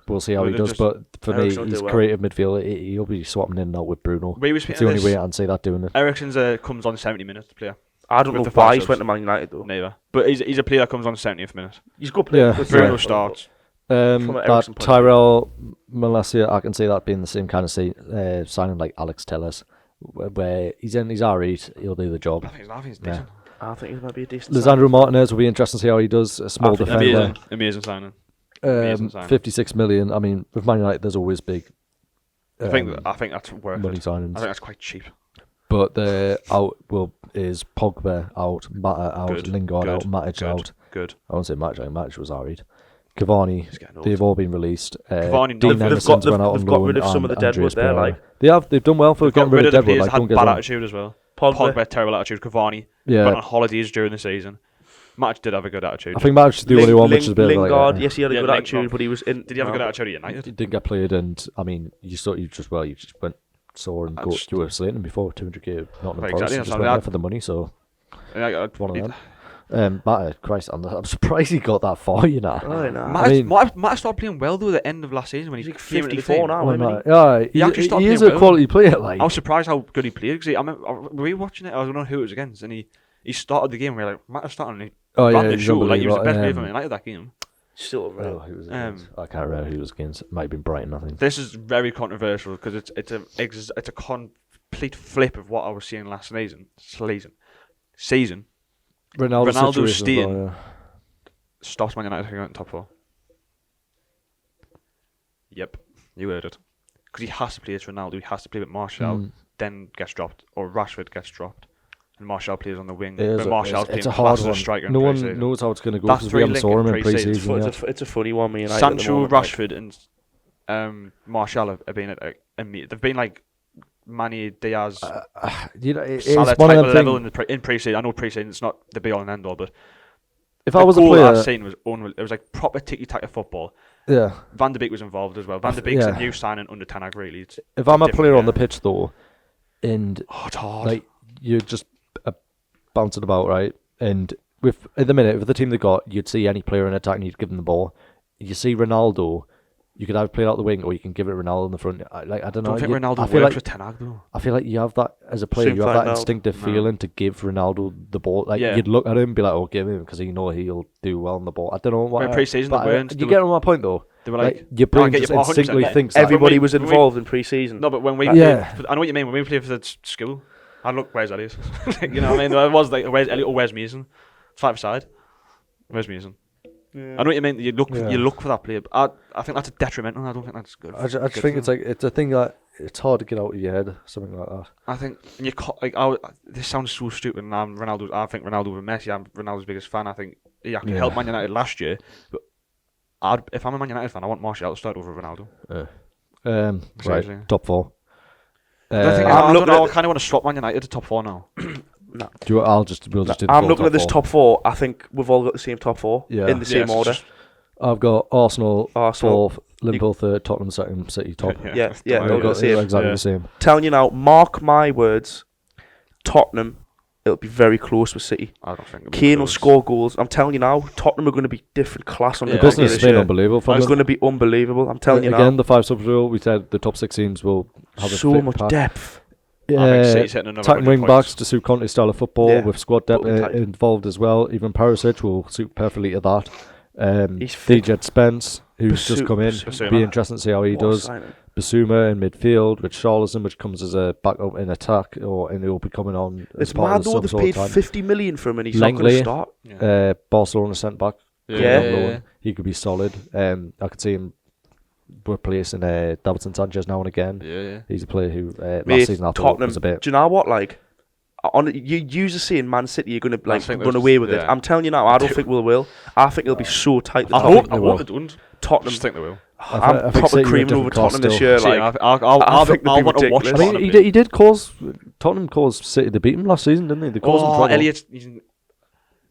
We'll see how he does, but for me, he's creative midfielder. He'll be swapping in and out with Bruno. It's the only way I can see that doing it. Eriksen's comes on 70 minutes to play. I don't know why he's went to Man United though. Neither. But he's a player that comes on the 70th minute. He's a good player. Bruno starts. That Tyrell Malacia, I can see that being the same kind of signing like Alex Tellers, where he's R8, he'll do the job. I think he's decent. I think he's going to be a decent Lisandro Martinez will be interesting to see how he does. A small defender. Amazing signing. 56 million. I mean, with Man United, there's always big. I think that's worth money it. signings. I think that's quite cheap. But the out is Pogba out, Mata out, Lingard out, Matic out. Good. I won't say Matic. Matic was R8. Cavani, they've all been released. Cavani, they've got rid of some of the deadwood there. Like they've done well for getting rid of deadwood. Like, had bad attitude as well. Pogba, terrible attitude. Cavani, went on holidays during the season. Matic did have a good attitude. I think Matic is the only one which is a bit Lingard, like... yes, he had a good attitude, but he was in... Did he have a good attitude at United? He didn't get played, and I mean, you just went sore and go. You were slating him before 200k, not in the post. You just went there for the money, so... one of them. Matt, Christ, I'm surprised he got that far, you know. Oh, no. Matt started playing well, though, at the end of last season when he's 54 now, isn't he? Yeah, he is a quality player. Like. I was surprised how good he played, because were we watching it? I don't know who it was against, and he started the game, we were like, Matt is starting, and he ran the show, like, he was the best player for United that game. Still who was against? I can't remember who he was against. It might have been Brighton, I think. This is very controversial, because it's a complete flip of what I was seeing last season. Ronaldo's staying stops Man United from going top 4. Yep, you heard it. Because he has to play as Ronaldo, he has to play with Martial, then gets dropped, or Rashford gets dropped, and Martial plays on the wing. Martial's playing class as a striker. No one knows how it's going to go because we haven't saw him in pre-season. It's a funny one, me and Sancho, Rashford, and Martial have been they've been like Manny, Diaz, it's one of them level in pre-season. I know pre-season it's not the be-all and end-all, but if I was a player, I've seen it was like proper tiki-taka football. Yeah, Van de Beek was involved as well. Van de Beek's a new signing under Ten Hag, really. If I'm a player on the pitch though, and it's hard. Like you're just bouncing about, right? And at the minute, with the team they got, you'd see any player in attack and you'd give them the ball. You see Ronaldo. You could either play it out the wing or you can give it Ronaldo in the front. I don't know. I think Ronaldo works with Ten Hag though. I feel like you have that as a player. You have that instinctive feeling to give Ronaldo the ball. Like you'd look at him and be like, "Oh, give him," because you know he'll do well on the ball. I don't know what. In pre-season, they weren't. You get on my point though. They were like your brain just instinctively thinks. Everybody was involved in pre-season. No, but when we played, I know what you mean. When we played for the school, I look, where's Elliott? You know what I mean? I was like, where's Elliott or where's Mason? 5-side. Where's Mason? Yeah. I know what you mean. You look for that player. But I think that's detrimental. I don't think that's good. I just think it's a thing that it's hard to get out of your head. Something like that. I think this sounds so stupid. And I think Ronaldo with Messi. I'm Ronaldo's biggest fan. I think he actually helped Man United last year. But if I'm a Man United fan, I want Martial to start over Ronaldo. Right, top 4. I kind of want to swap Man United to top 4 now. No. We'll just do the I'm looking at this top 4. I think we've all got the same top 4 in the same order. I've got Arsenal 4th, Liverpool 3rd, Tottenham 2nd, City top. Yeah, they'll got exactly the same. Telling you now, mark my words, Tottenham, it'll be very close with City. I don't think Kane will score goals. I'm telling you now, Tottenham are going to be different class on the business has been unbelievable. It's going to be unbelievable. I'm telling you now. Again, the 5 sub rule, we said the top 6 teams will have so much depth. Attacking wing backs to suit Conte's style of football with squad depth involved as well. Even Perisic will suit perfectly to that. DJ Spence, who's just come in, be interesting to see how he does. Basuma in midfield with Charleston, which comes as a backup in attack, and he'll be coming on. It's mad though, they've paid 50 million for him and he's not going to start. Barcelona centre back. He could be solid. I could see him replacing Davinson Sanchez now and again. He's a player who last season I thought was a bit. Do you know what? Like, you use the saying Man City, you're going to run away with it. I'm telling you now, I don't think we will. I think it'll be so tight. I hope they don't. Tottenham. I just think they will. I'm proper creaming over Tottenham this year. I'll want to watch. I mean, he did cause Tottenham caused City to beat him last season, didn't they? They caused him trouble. Elliott,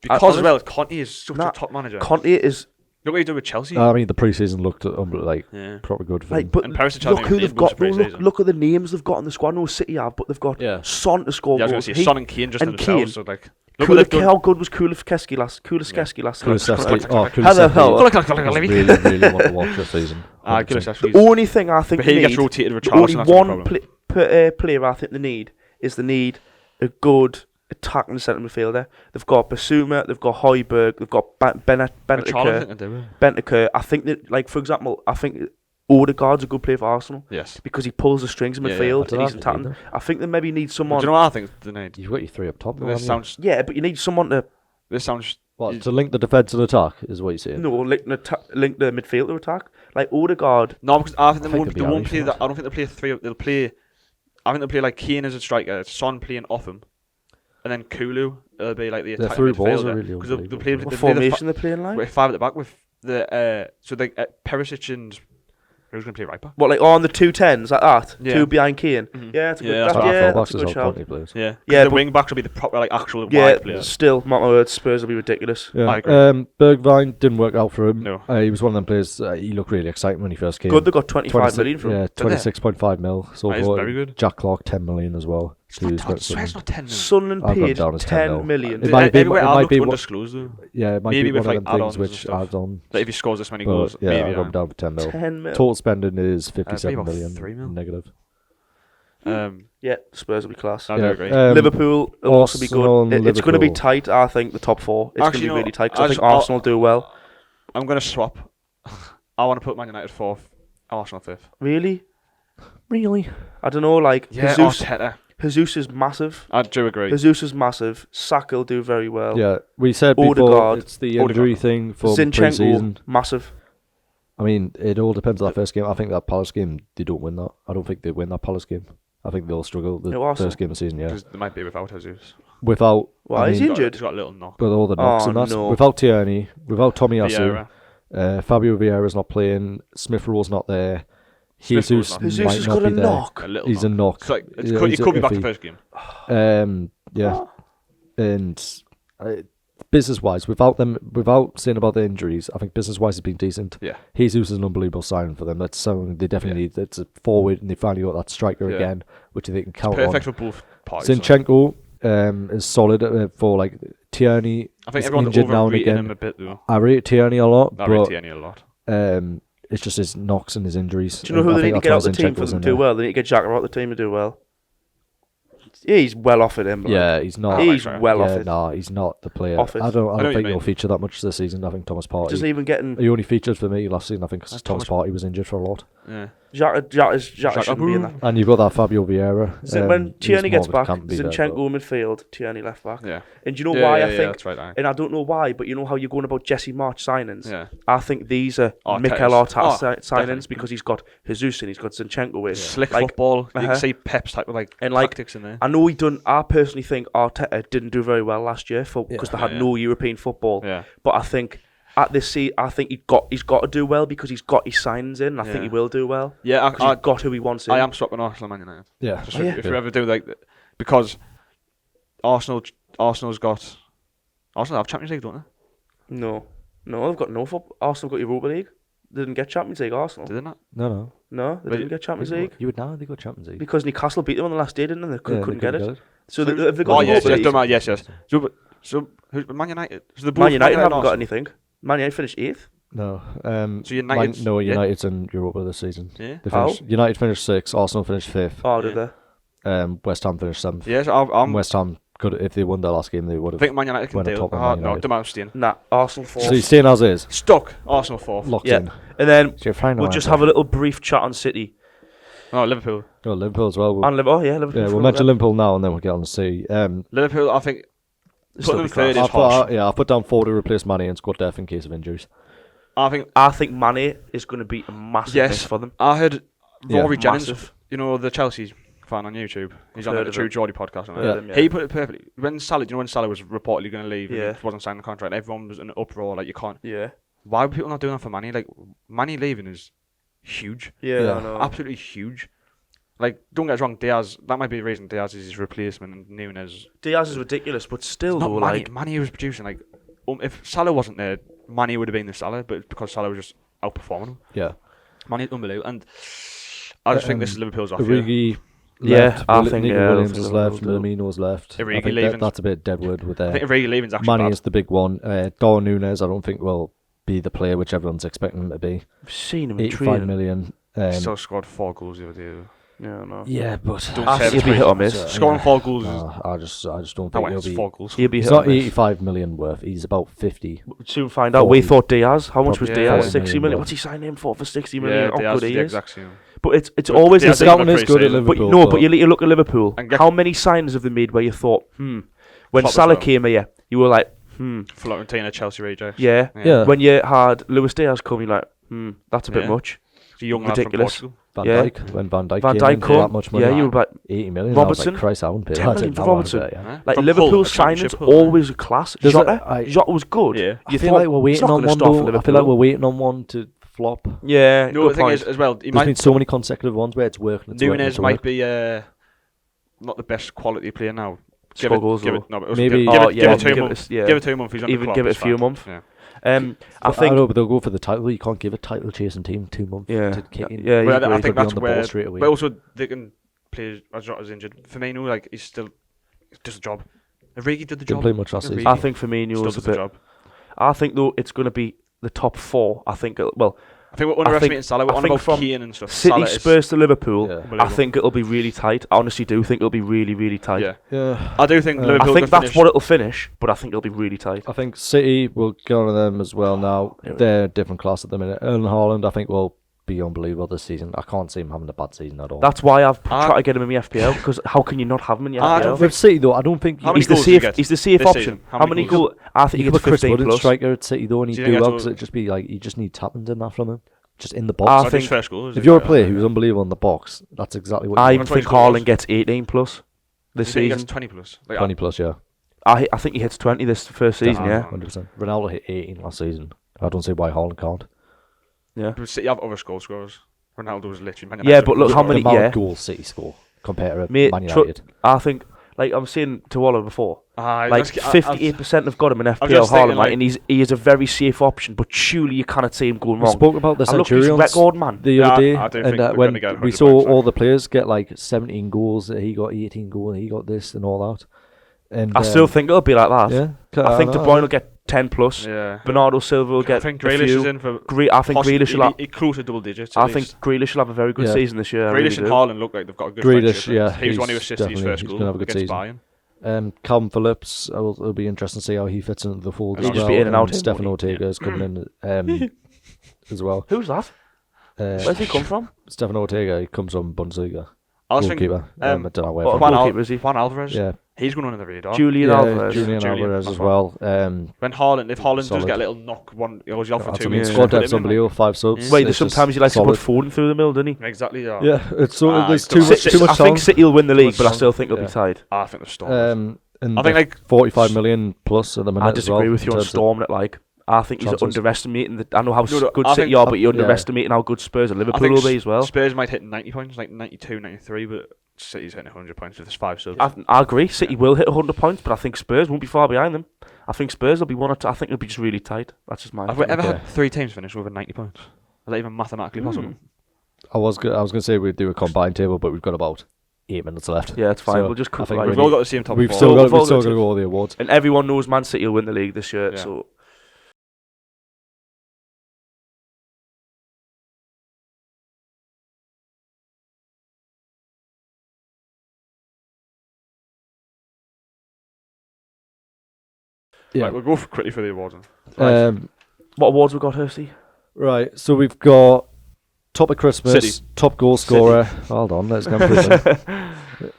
because as well, Conte is such a top manager. Conte is. Look what he did with Chelsea. I mean, the pre-season looked proper good for him. But look who they've got. Look at the names they've got in the squad. No City have, but they've got Son to score goals. Son and Kane just in themselves. So like, how good was Kulusevski last night? How the hell? Really want to watch this season. The only thing I think they need, rotated with only one player I think they need is a good attacking centre midfielder. They've got Basuma, they've got Højbjerg, they've got Bentancur. I think that, like, for example, I think Odegaard's a good player for Arsenal. Yes. Because he pulls the strings in midfield and he's attacking. I think they maybe need someone. Do you know what I think they need? You've got your three up top. Yeah, but you need someone to. This sounds. What, to link the defence and attack is what you're saying? No, link the midfield to attack. Like Odegaard. No, because I think they won't play that. I don't think they'll play three. They'll play. I think they'll play like Kane as a striker, Son playing off him, and then Kulu will be like the attacking midfielder. Because they'll play. What formation they're playing like? With 5 at the back with the Perisic and. Who's going to play right back? What, like on the 2-10s like that? Yeah. 2 behind Kane? Mm-hmm. Yeah, that's a good, that's a good shout. Yeah, the wing backs will be the proper, like, actual wide players. Still, mark my words, Spurs will be ridiculous. Yeah. I agree. Bergwijn didn't work out for him. No. He was one of them players, he looked really exciting when he first came. Good, they got 25 million from him. Yeah, 26.5 mil. So that is very good. Jack Clark, 10 million as well. It's not 10 million. Sunderland paid 10 million. It might be undisclosed though. Yeah, it might maybe be with one like of them things which adds on. Like if he scores this many goals, yeah, maybe I'll go down to 10 mil. 10 mil. Total spending is 57 million. 3 mil. Negative. Yeah, Spurs will be class. I do agree. Liverpool will also be good. It's going to be Liverpool. tight, I think, the top 4. It's going to be really tight because I think Arsenal do well. I'm going to swap. I want to put Man United 4th, Arsenal 5th. Really? I don't know, like, yeah, Jesus is massive. I do agree. Jesus is massive. Saka will do very well. Yeah, we said before it's the injury thing for pre-season. Massive. I mean, it all depends on that first game. I think that Palace game, they don't win that. I don't think they win that Palace game. I think they'll struggle the first game of the season, yeah. Because they might be without Jesus. Without... Why is he injured? He's got a little knock. With all the knocks and that. No. Without Tierney, without Tomiyasu, Fabio Vieira's not playing, Smith Rowe's not there. Jesus has got a knock. He's a knock. So he could be back the first game. Yeah. And business-wise, without saying about the injuries, I think business-wise has been decent. Yeah. Jesus is an unbelievable signing for them. That's something they definitely need. It's a forward, and they finally got that striker again, which they can count on. Perfect for both parties. Zinchenko is solid for like Tierney. I think everyone's overrating him a bit though. I rate Tierney a lot. I rate Tierney a lot. It's just his knocks and his injuries. Do you know who they need to get out the team for them to do well? They need to get Xhaka out the team to do well. Yeah, he's well off it, him. Yeah, he's not. He's well off it. No, he's not the player. Off it. I don't think he'll feature that much this season. I think Thomas Partey. Just even getting. He only featured for me last season. I think because Thomas Partey was injured for a lot. Yeah. Xhaka shouldn't be in that. And you've got that Fabio Vieira. So when Tierney gets back, Zinchenko midfield, Tierney left back. Yeah. And do you know why I think? That's right, and I don't know why, but you know how you're going about Jesse March signings? Yeah. I think these are Mikel Arteta signings because he's got Jesus and he's got Zinchenko with. Slick football. You can see Pep's type of tactics in there. I know I personally think Arteta didn't do very well last year because they had no European football. Yeah. But I think at this season, I think he's got to do well because he's got his signings in. And I think he will do well. Yeah, he's got who he wants in. I am swapping Arsenal Man United. Yeah. If you ever do because Arsenal's got Arsenal have Champions League, don't they? No, they've got no football. Arsenal got Europa League. They didn't get Champions League. Arsenal. Did they not? No, they didn't get Champions League. You would know they got Champions League because Newcastle beat them on the last day, didn't they? They couldn't get it. So they got Europa League. Yes. So Man United. Man United haven't got anything. Man United finished 8th. No. So United's in Europa this season. Yeah. United finished 6th. Arsenal finished 5th. Oh, did they? West Ham finished 7th. Yes, I'm West Ham could, if they won their last game, they would have. I think Man United can deal. No, don't staying. Nah, Arsenal 4th. So you're staying as is. Stuck. Arsenal 4th. Locked in. And then we'll just have a little brief chat on City. Oh, Liverpool. Oh, Liverpool as well. Liverpool. Yeah, we'll mention Liverpool now, and then we'll get on to see. Liverpool, I think. Put them third is harsh. I'll put down 4 to replace Mane and squad depth in case of injuries. I think Mane is going to be a massive miss for them. I heard Rory Jennings, the Chelsea fan on YouTube. He's on the True Geordie podcast. He put it perfectly. When Salah was reportedly going to leave and wasn't signing the contract, everyone was in an uproar like you can't. Yeah. Why were people not doing that for Mane? Like Mane leaving is huge. Yeah. I know. Absolutely huge. Like, don't get us wrong, Diaz, that might be the reason Diaz is his replacement and Nunes. Diaz is ridiculous, but still, though, Mane was producing, if Salah wasn't there, Mane would have been the Salah, but it's because Salah was just outperforming him. Yeah. Mane's unbelievable, and I just think this is Liverpool's off Origi left. I think Nico Williams has left, Minamino's left. Origi leaving. That's a bit deadwood with there. I think Origi leaving's actually Mane is the big one. Darwin Nunes, I don't think will be the player which everyone's expecting him to be. I've seen him 85 million. Still scored 4 goals the other day. Yeah, no. Yeah, but Don't say he'll be hit or miss. Scoring 4 goals. No, I just don't think he'll be. 4 goals. He'll be He's hit or not miss. 85 million worth. He's about 50. We'll soon find out. We thought Diaz. How much was Probably Diaz? 40 60 million. million. What's he signed him for 60 million? Yeah, Oh, good the he is. exact same. But it's always yeah, the scouting Scouting is good at pre-season. Liverpool. But you need to look at Liverpool. And get- How many signings have they made where you thought, when Top Salah as well. came here, you were like, Florentina, Chelsea rejects. yeah. Yeah. When you had Luis Diaz come, you're like, that's a bit Yeah. much. It's a young lad Ridiculous. from Portugal. Van Yeah. Dijk, when Van Dijk Van came Dijk in for that come, much money, yeah, you were like, 80 million. Robertson, I was like, Christ, I wouldn't pay 10 that. million for I wouldn't Robertson. pay that, yeah. like From Liverpool Hull, Championship signings Hull. always a class. Does Jota, it- Jota was good. Yeah. I feel like we're he's waiting not on gonna one. start for Though. I feel Liverpool. like we're waiting on one to flop. Yeah, No, good the thing point. is, as well, he There's might been so many consecutive ones where it's working. Nunes might be not the best quality player now. Struggles, give though. it, no, but Maybe- give it yeah, 2 give months. it- yeah. Give it 2 months. He's on Even the give it a it's few fine. months. Yeah. I I think know, but they'll go for the title. You can't give a title chasing team 2 months. Yeah. To kick in. Yeah, Well, you I agree. think They'll be that's on the ball where. straight away. But also, they can play as Jota's injured. Firmino, like, he's still does a job. Origi did the Didn't job. play much last season. I think Firmino Still is a does the bit. job. I think though it's going to be the top 4. I think. Well, I think we're underestimating Salah. We're I on think about from Keane and stuff. City, Salah is Spurs to Liverpool. Yeah. I unbelievable. think it'll be really tight. I honestly do think it'll be really, really tight. Yeah. Yeah. I do think Liverpool I think could that's finish. what it'll finish, but I think it'll be really tight. I think City will go on them as well now. Yeah. They're a different class at the minute. And Haaland, I think, will be unbelievable this season. I can't see him having a bad season at all. That's why I've tried to get him in the FPL, because how can you not have him in the I don't FPL? With City, though, I don't think... How many He's the goals does he safe. get He's the safe this option. season? How many goals? I think you he could gets put Chris 15 Wood in plus. striker at City, though, and Do he'd you think do well, that's because it'd just be like, you just need tappings in that from him. Just in the I box. His think first goal, If you're a player who's unbelievable in the box, that's exactly what you I want. That's think what he's Haaland gets 18 plus this He gets season. 20 plus. Like, 20 plus, yeah. I think he hits 20 this first season, yeah. 100%. Ronaldo hit 18 last season. I don't see why Haaland can't. Yeah. City have other goal scorers. Ronaldo was literally. Yeah, but look how The many. amount Yeah, of goals City score compared to Mate, Man United. I think, like I'm saying to Waller before, like like 58% have got him in FPL just thinking, Haaland, like- and he is a very safe option. But surely you cannot see him going We wrong. spoke about the And look, he's Centurions record man. the Yeah, other day, I do think and we're when gonna get we 100 saw points, all like. the players get like 17 goals, he got 18 goals, he got this and all that. And I still think it'll be like that. yeah, I think De Bruyne will get 10 plus. Yeah. Bernardo Silva will I get think a Grealish few. is in for. I think Grealish will have. He close to double digits. I think Grealish will have a very good Yeah. season this year. I really Grealish and do. Haaland look like they've got a good Grealish, friendship. yeah, He was one who he's assisted his definitely- first he's goal gonna have a good against season. Bayern. Calvin Phillips, it'll be interesting to see how he fits into the fold. He'll as just well. be in and out, Stefan won't Ortega is coming in as well. Who's that? Where's he come from? Stefan Ortega, he comes from Bundesliga. I was thinking Goalkeeper. I don't know where what from. goalkeeper is he? Juan Alvarez. Yeah, He's going under the radar. Julian Alvarez. Julian Alvarez that's as well. When Haaland, if Haaland does Solid. get a little knock, one he always off for That's 2 I mean, minutes. squad put him depth's in, like- unbelievable. 5 subs. Wait, It's sometimes just he likes solid. to put Foden through the middle, doesn't he? Exactly. Yeah. Yeah, it's so there's don't too know. much. Too much I think talent. City will win the league, but I much still think it'll yeah. be tied. I think the Storm. And I think like 45 million plus at the minute. I as disagree well, with you in on terms of- Storm. That like, I think he's Chances. underestimating. I know how No, good I City think- are, but you're yeah. underestimating how good Spurs and I Liverpool think will be as well. Spurs might hit 90 points, like 92, 93, but City's hitting 100 points with his 5 subs. I agree. City will hit 100 points, but I think Spurs won't be far behind them. I think Spurs will be one or two. I think it'll be just really tight. That's just my. Have we opinion. ever Okay. had 3 teams finish with 90 points? Is that even mathematically possible? I was gonna say we'd do a combined table, but we've got about 8 minutes left. Yeah, it's fine. So we'll just I cut think like, We've all got the same top We've 4. still We've all got got to go all the awards. and everyone knows Man City will win the league this year. Yeah. So Yeah. Right, we'll go quickly for the awards. Then. what awards we got, Hursty? Right. So we've got top of Christmas, City. top goal scorer. Hold on, let's go through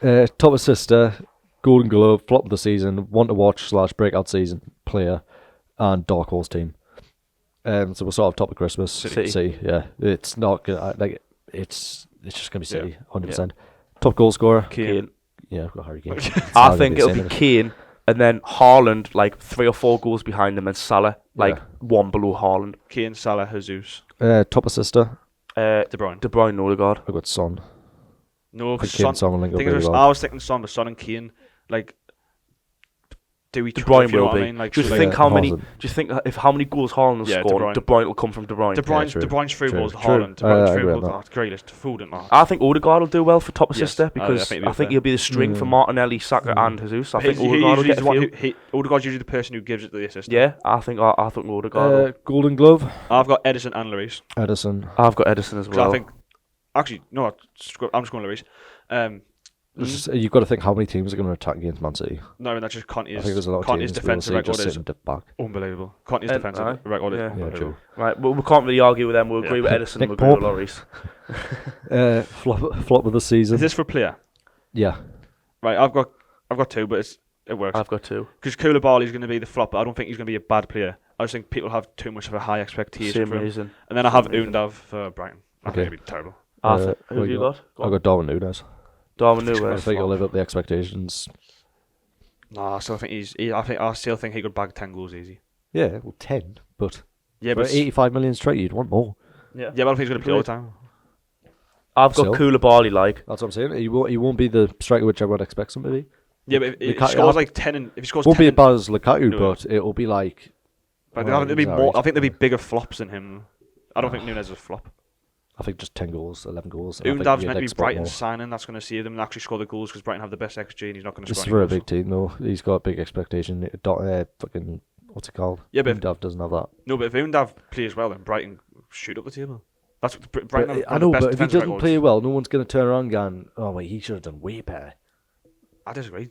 them. Top assister, Golden Glove, flop of the season, one to watch / breakout season player, and dark horse team. So we'll start off top of Christmas. City. Yeah. It's not gonna like it's just gonna be City, Yeah. 100%. Top goal scorer. Kane. Yeah, we've got Harry Kane. I think it'll be Kane, and then Haaland, like 3 or 4 goals behind him, and Salah, like Yeah. 1 below Haaland. Kane, Salah, Jesus. Top assister. De Bruyne. De Bruyne, Odegaard. I've got Son. No, I because think Kane and Son will link up I really well. was thinking Son, but Son and Kane, like, do we De try, Bruyne if you know will what I be. mean? Like, Just so, think like, how many. Haaland. Just think if how many goals Haaland will Yeah, De score. Bruyne. De Bruyne will come from De Bruyne. De Bruyne's, true. De Bruyne's through True, balls to true. Haaland. De I Bruyne's agree through with balls to Grealish, to Foden. Oh. I think Odegaard will do well for top Yes. assister I because think I he'll think be he'll be the string for Martinelli, Saka, and Jesus. I think He Odegaard will usually get is a the one few. Odegaard's usually the person who gives it to the assist. Yeah, I think Odegaard. will. Golden Glove. I've got Edison and Lloris. Edison. I've got Edison as Because well. I think Actually, no, I'm just going Lloris. You've got to think how many teams are going to attack against Man City. No, I mean, that's just Conte's. I think there's a lot of teams defensive record just is sitting back. unbelievable. Conte's defensive record is unbelievable. Right, well, we can't really argue with them. We'll agree with Edison and we'll agree with Lloris. Flop of the season. Is this for a player? Yeah. Right, I've got two, but it works. I've got two. Because Koulibaly's going to be the flop, but I don't think he's going to be a bad player. I just think people have too much of a high expectation Same for him. reason. And then I have Undav for Brighton. I think it'll be terrible. Who have you got? I've got Darwin Núñez. Darwin Núñez. I think he'll live up the expectations. No, I still think I still think he could bag 10 goals easy. Yeah, well, 10, but yeah, for 85 million straight, you'd want more. Yeah, but I don't think he's going to play all the time. I've got Koulibaly, like. That's what I'm saying. He won't be the striker which everyone expects him to be. Yeah, but if he scores like 10, and if he scores 10, won't be as bad as Lukaku, but it'll be like. But I think there'll be bigger flops than him. I don't think Núñez is a flop. I think just 10 goals, 11 goals. Undav's meant to be Brighton's signing. That's going to see them and actually score the goals because Brighton have the best XG and he's not going to score any goals. This is for a big team, though. He's got a big expectation. Fucking, what's it called? Yeah, but Undav doesn't have that. No, but if Undav plays well, then Brighton shoot up the table. That's what Brighton. I know, but if he doesn't play well, no one's going to turn around going, "Oh wait, he should have done way better." I disagree.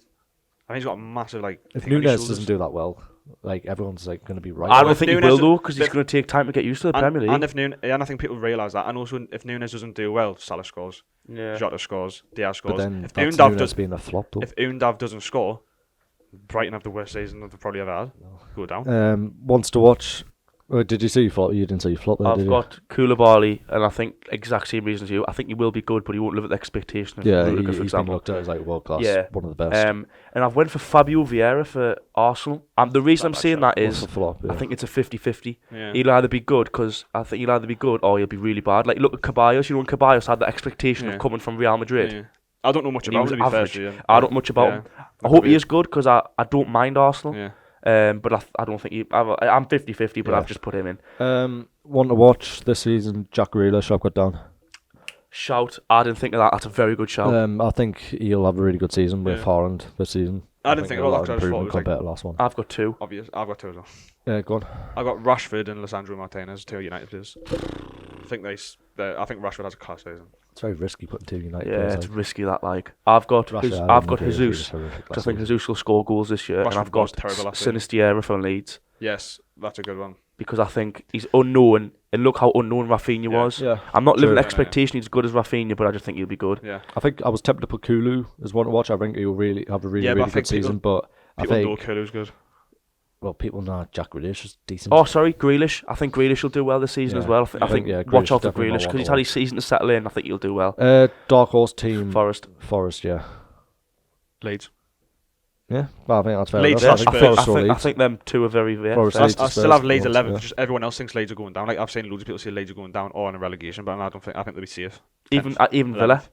I mean, he's got a massive If Núñez doesn't do that well, everyone's going to be right. I don't think he will though, because he's going to take time to get used to the Premier League. And I think people realise that. And also, if Núñez doesn't do well, Salah scores, Jota scores, Diaz scores. But then if that's Undav Núñez being a flop, though. If Undav doesn't score, Brighton have the worst season they've probably ever had. Go down. Wants to watch. Did you see flop? You didn't see flop there, I've got Koulibaly, and I think exact same reasons you. I think he will be good, but he won't live at the expectation of Rudiger, for he's been example. looked at as world class, one of the best. And I've went for Fabio Vieira for Arsenal. The reason I'm saying that is flop, I think it's a 50-50. Yeah. He'll either be good, or he'll be really bad. Like, look at Ceballos. When Ceballos had the expectation of coming from Real Madrid. Yeah. I don't know much about him, to be fair to you. I don't know much about him. I hope he is good, because I don't mind Arsenal. Yeah. But I don't think I'm 50-50, but I've just put him in. Want to watch this season? Jack Grealish, I've got down. Shout! I didn't think of that. That's a very good shout. I think he'll have a really good season with Haaland this season. I didn't think about that. I just thought it was compared to last one. I've got two. Obvious. I've got two as well. Yeah, go on. I've got Rashford and Lisandro Martinez, two United players. I think Rashford has a class season. It's very risky putting two United. Yeah, it's risky that. I've got Jesus. I think Jesus will score goals this year, Rashford, and I've got Sinisterra for Leeds. Yes, that's a good one. Because I think he's unknown, and look how unknown Rafinha was. Yeah. I'm not living expectation he's as good as Rafinha, but I just think he'll be good. Yeah. I think I was tempted to put Kulu as one to watch. I think he'll really have a really good season, but I think Kulu's good. Well, people know Jack Grealish is decent. Oh, sorry, Grealish. I think Grealish will do well this season as well. I think watch out for Grealish, because he's had his season to settle in. I think he'll do well. Dark horse team. Forest, yeah. Leeds. Yeah, well, I think that's fair Leeds, enough. I think them two are very fair. I still have Leeds 11. Yeah. Just everyone else thinks Leeds are going down. I've seen loads of people say Leeds are going down or in a relegation, but I think they'll be safe. Even Villa.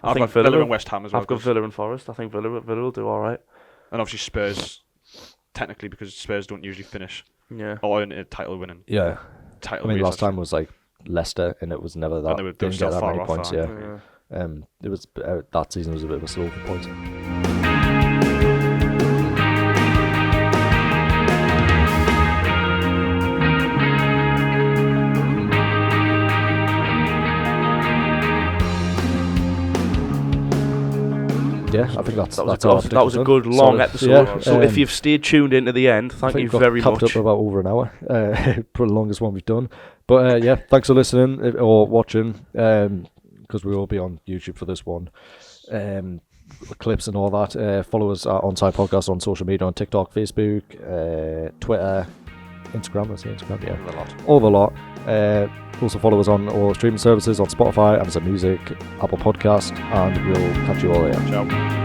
I think Villa and West Ham as well. I've got Villa and Forest. I think Villa will do all right. And obviously Spurs, technically, because Spurs don't usually finish. Yeah. Or in a title winning. Yeah. Last time was Leicester, and it was never that. They were still far off points. Yeah. It was that season was a bit of a slow for points. Yeah, I think that was a good long episode. Yeah, so if you've stayed tuned into the end, thank you very much. Up about over an hour, probably the longest one we've done. But thanks for listening or watching, because we will be on YouTube for this one. Clips and all that. Follow us at Onside Podcast on social media, on TikTok, Facebook, Twitter, Instagram. I say Instagram, yeah, all the lot. Also follow us on all streaming services on Spotify, Amazon Music, Apple Podcast, and we'll catch you all later. Ciao.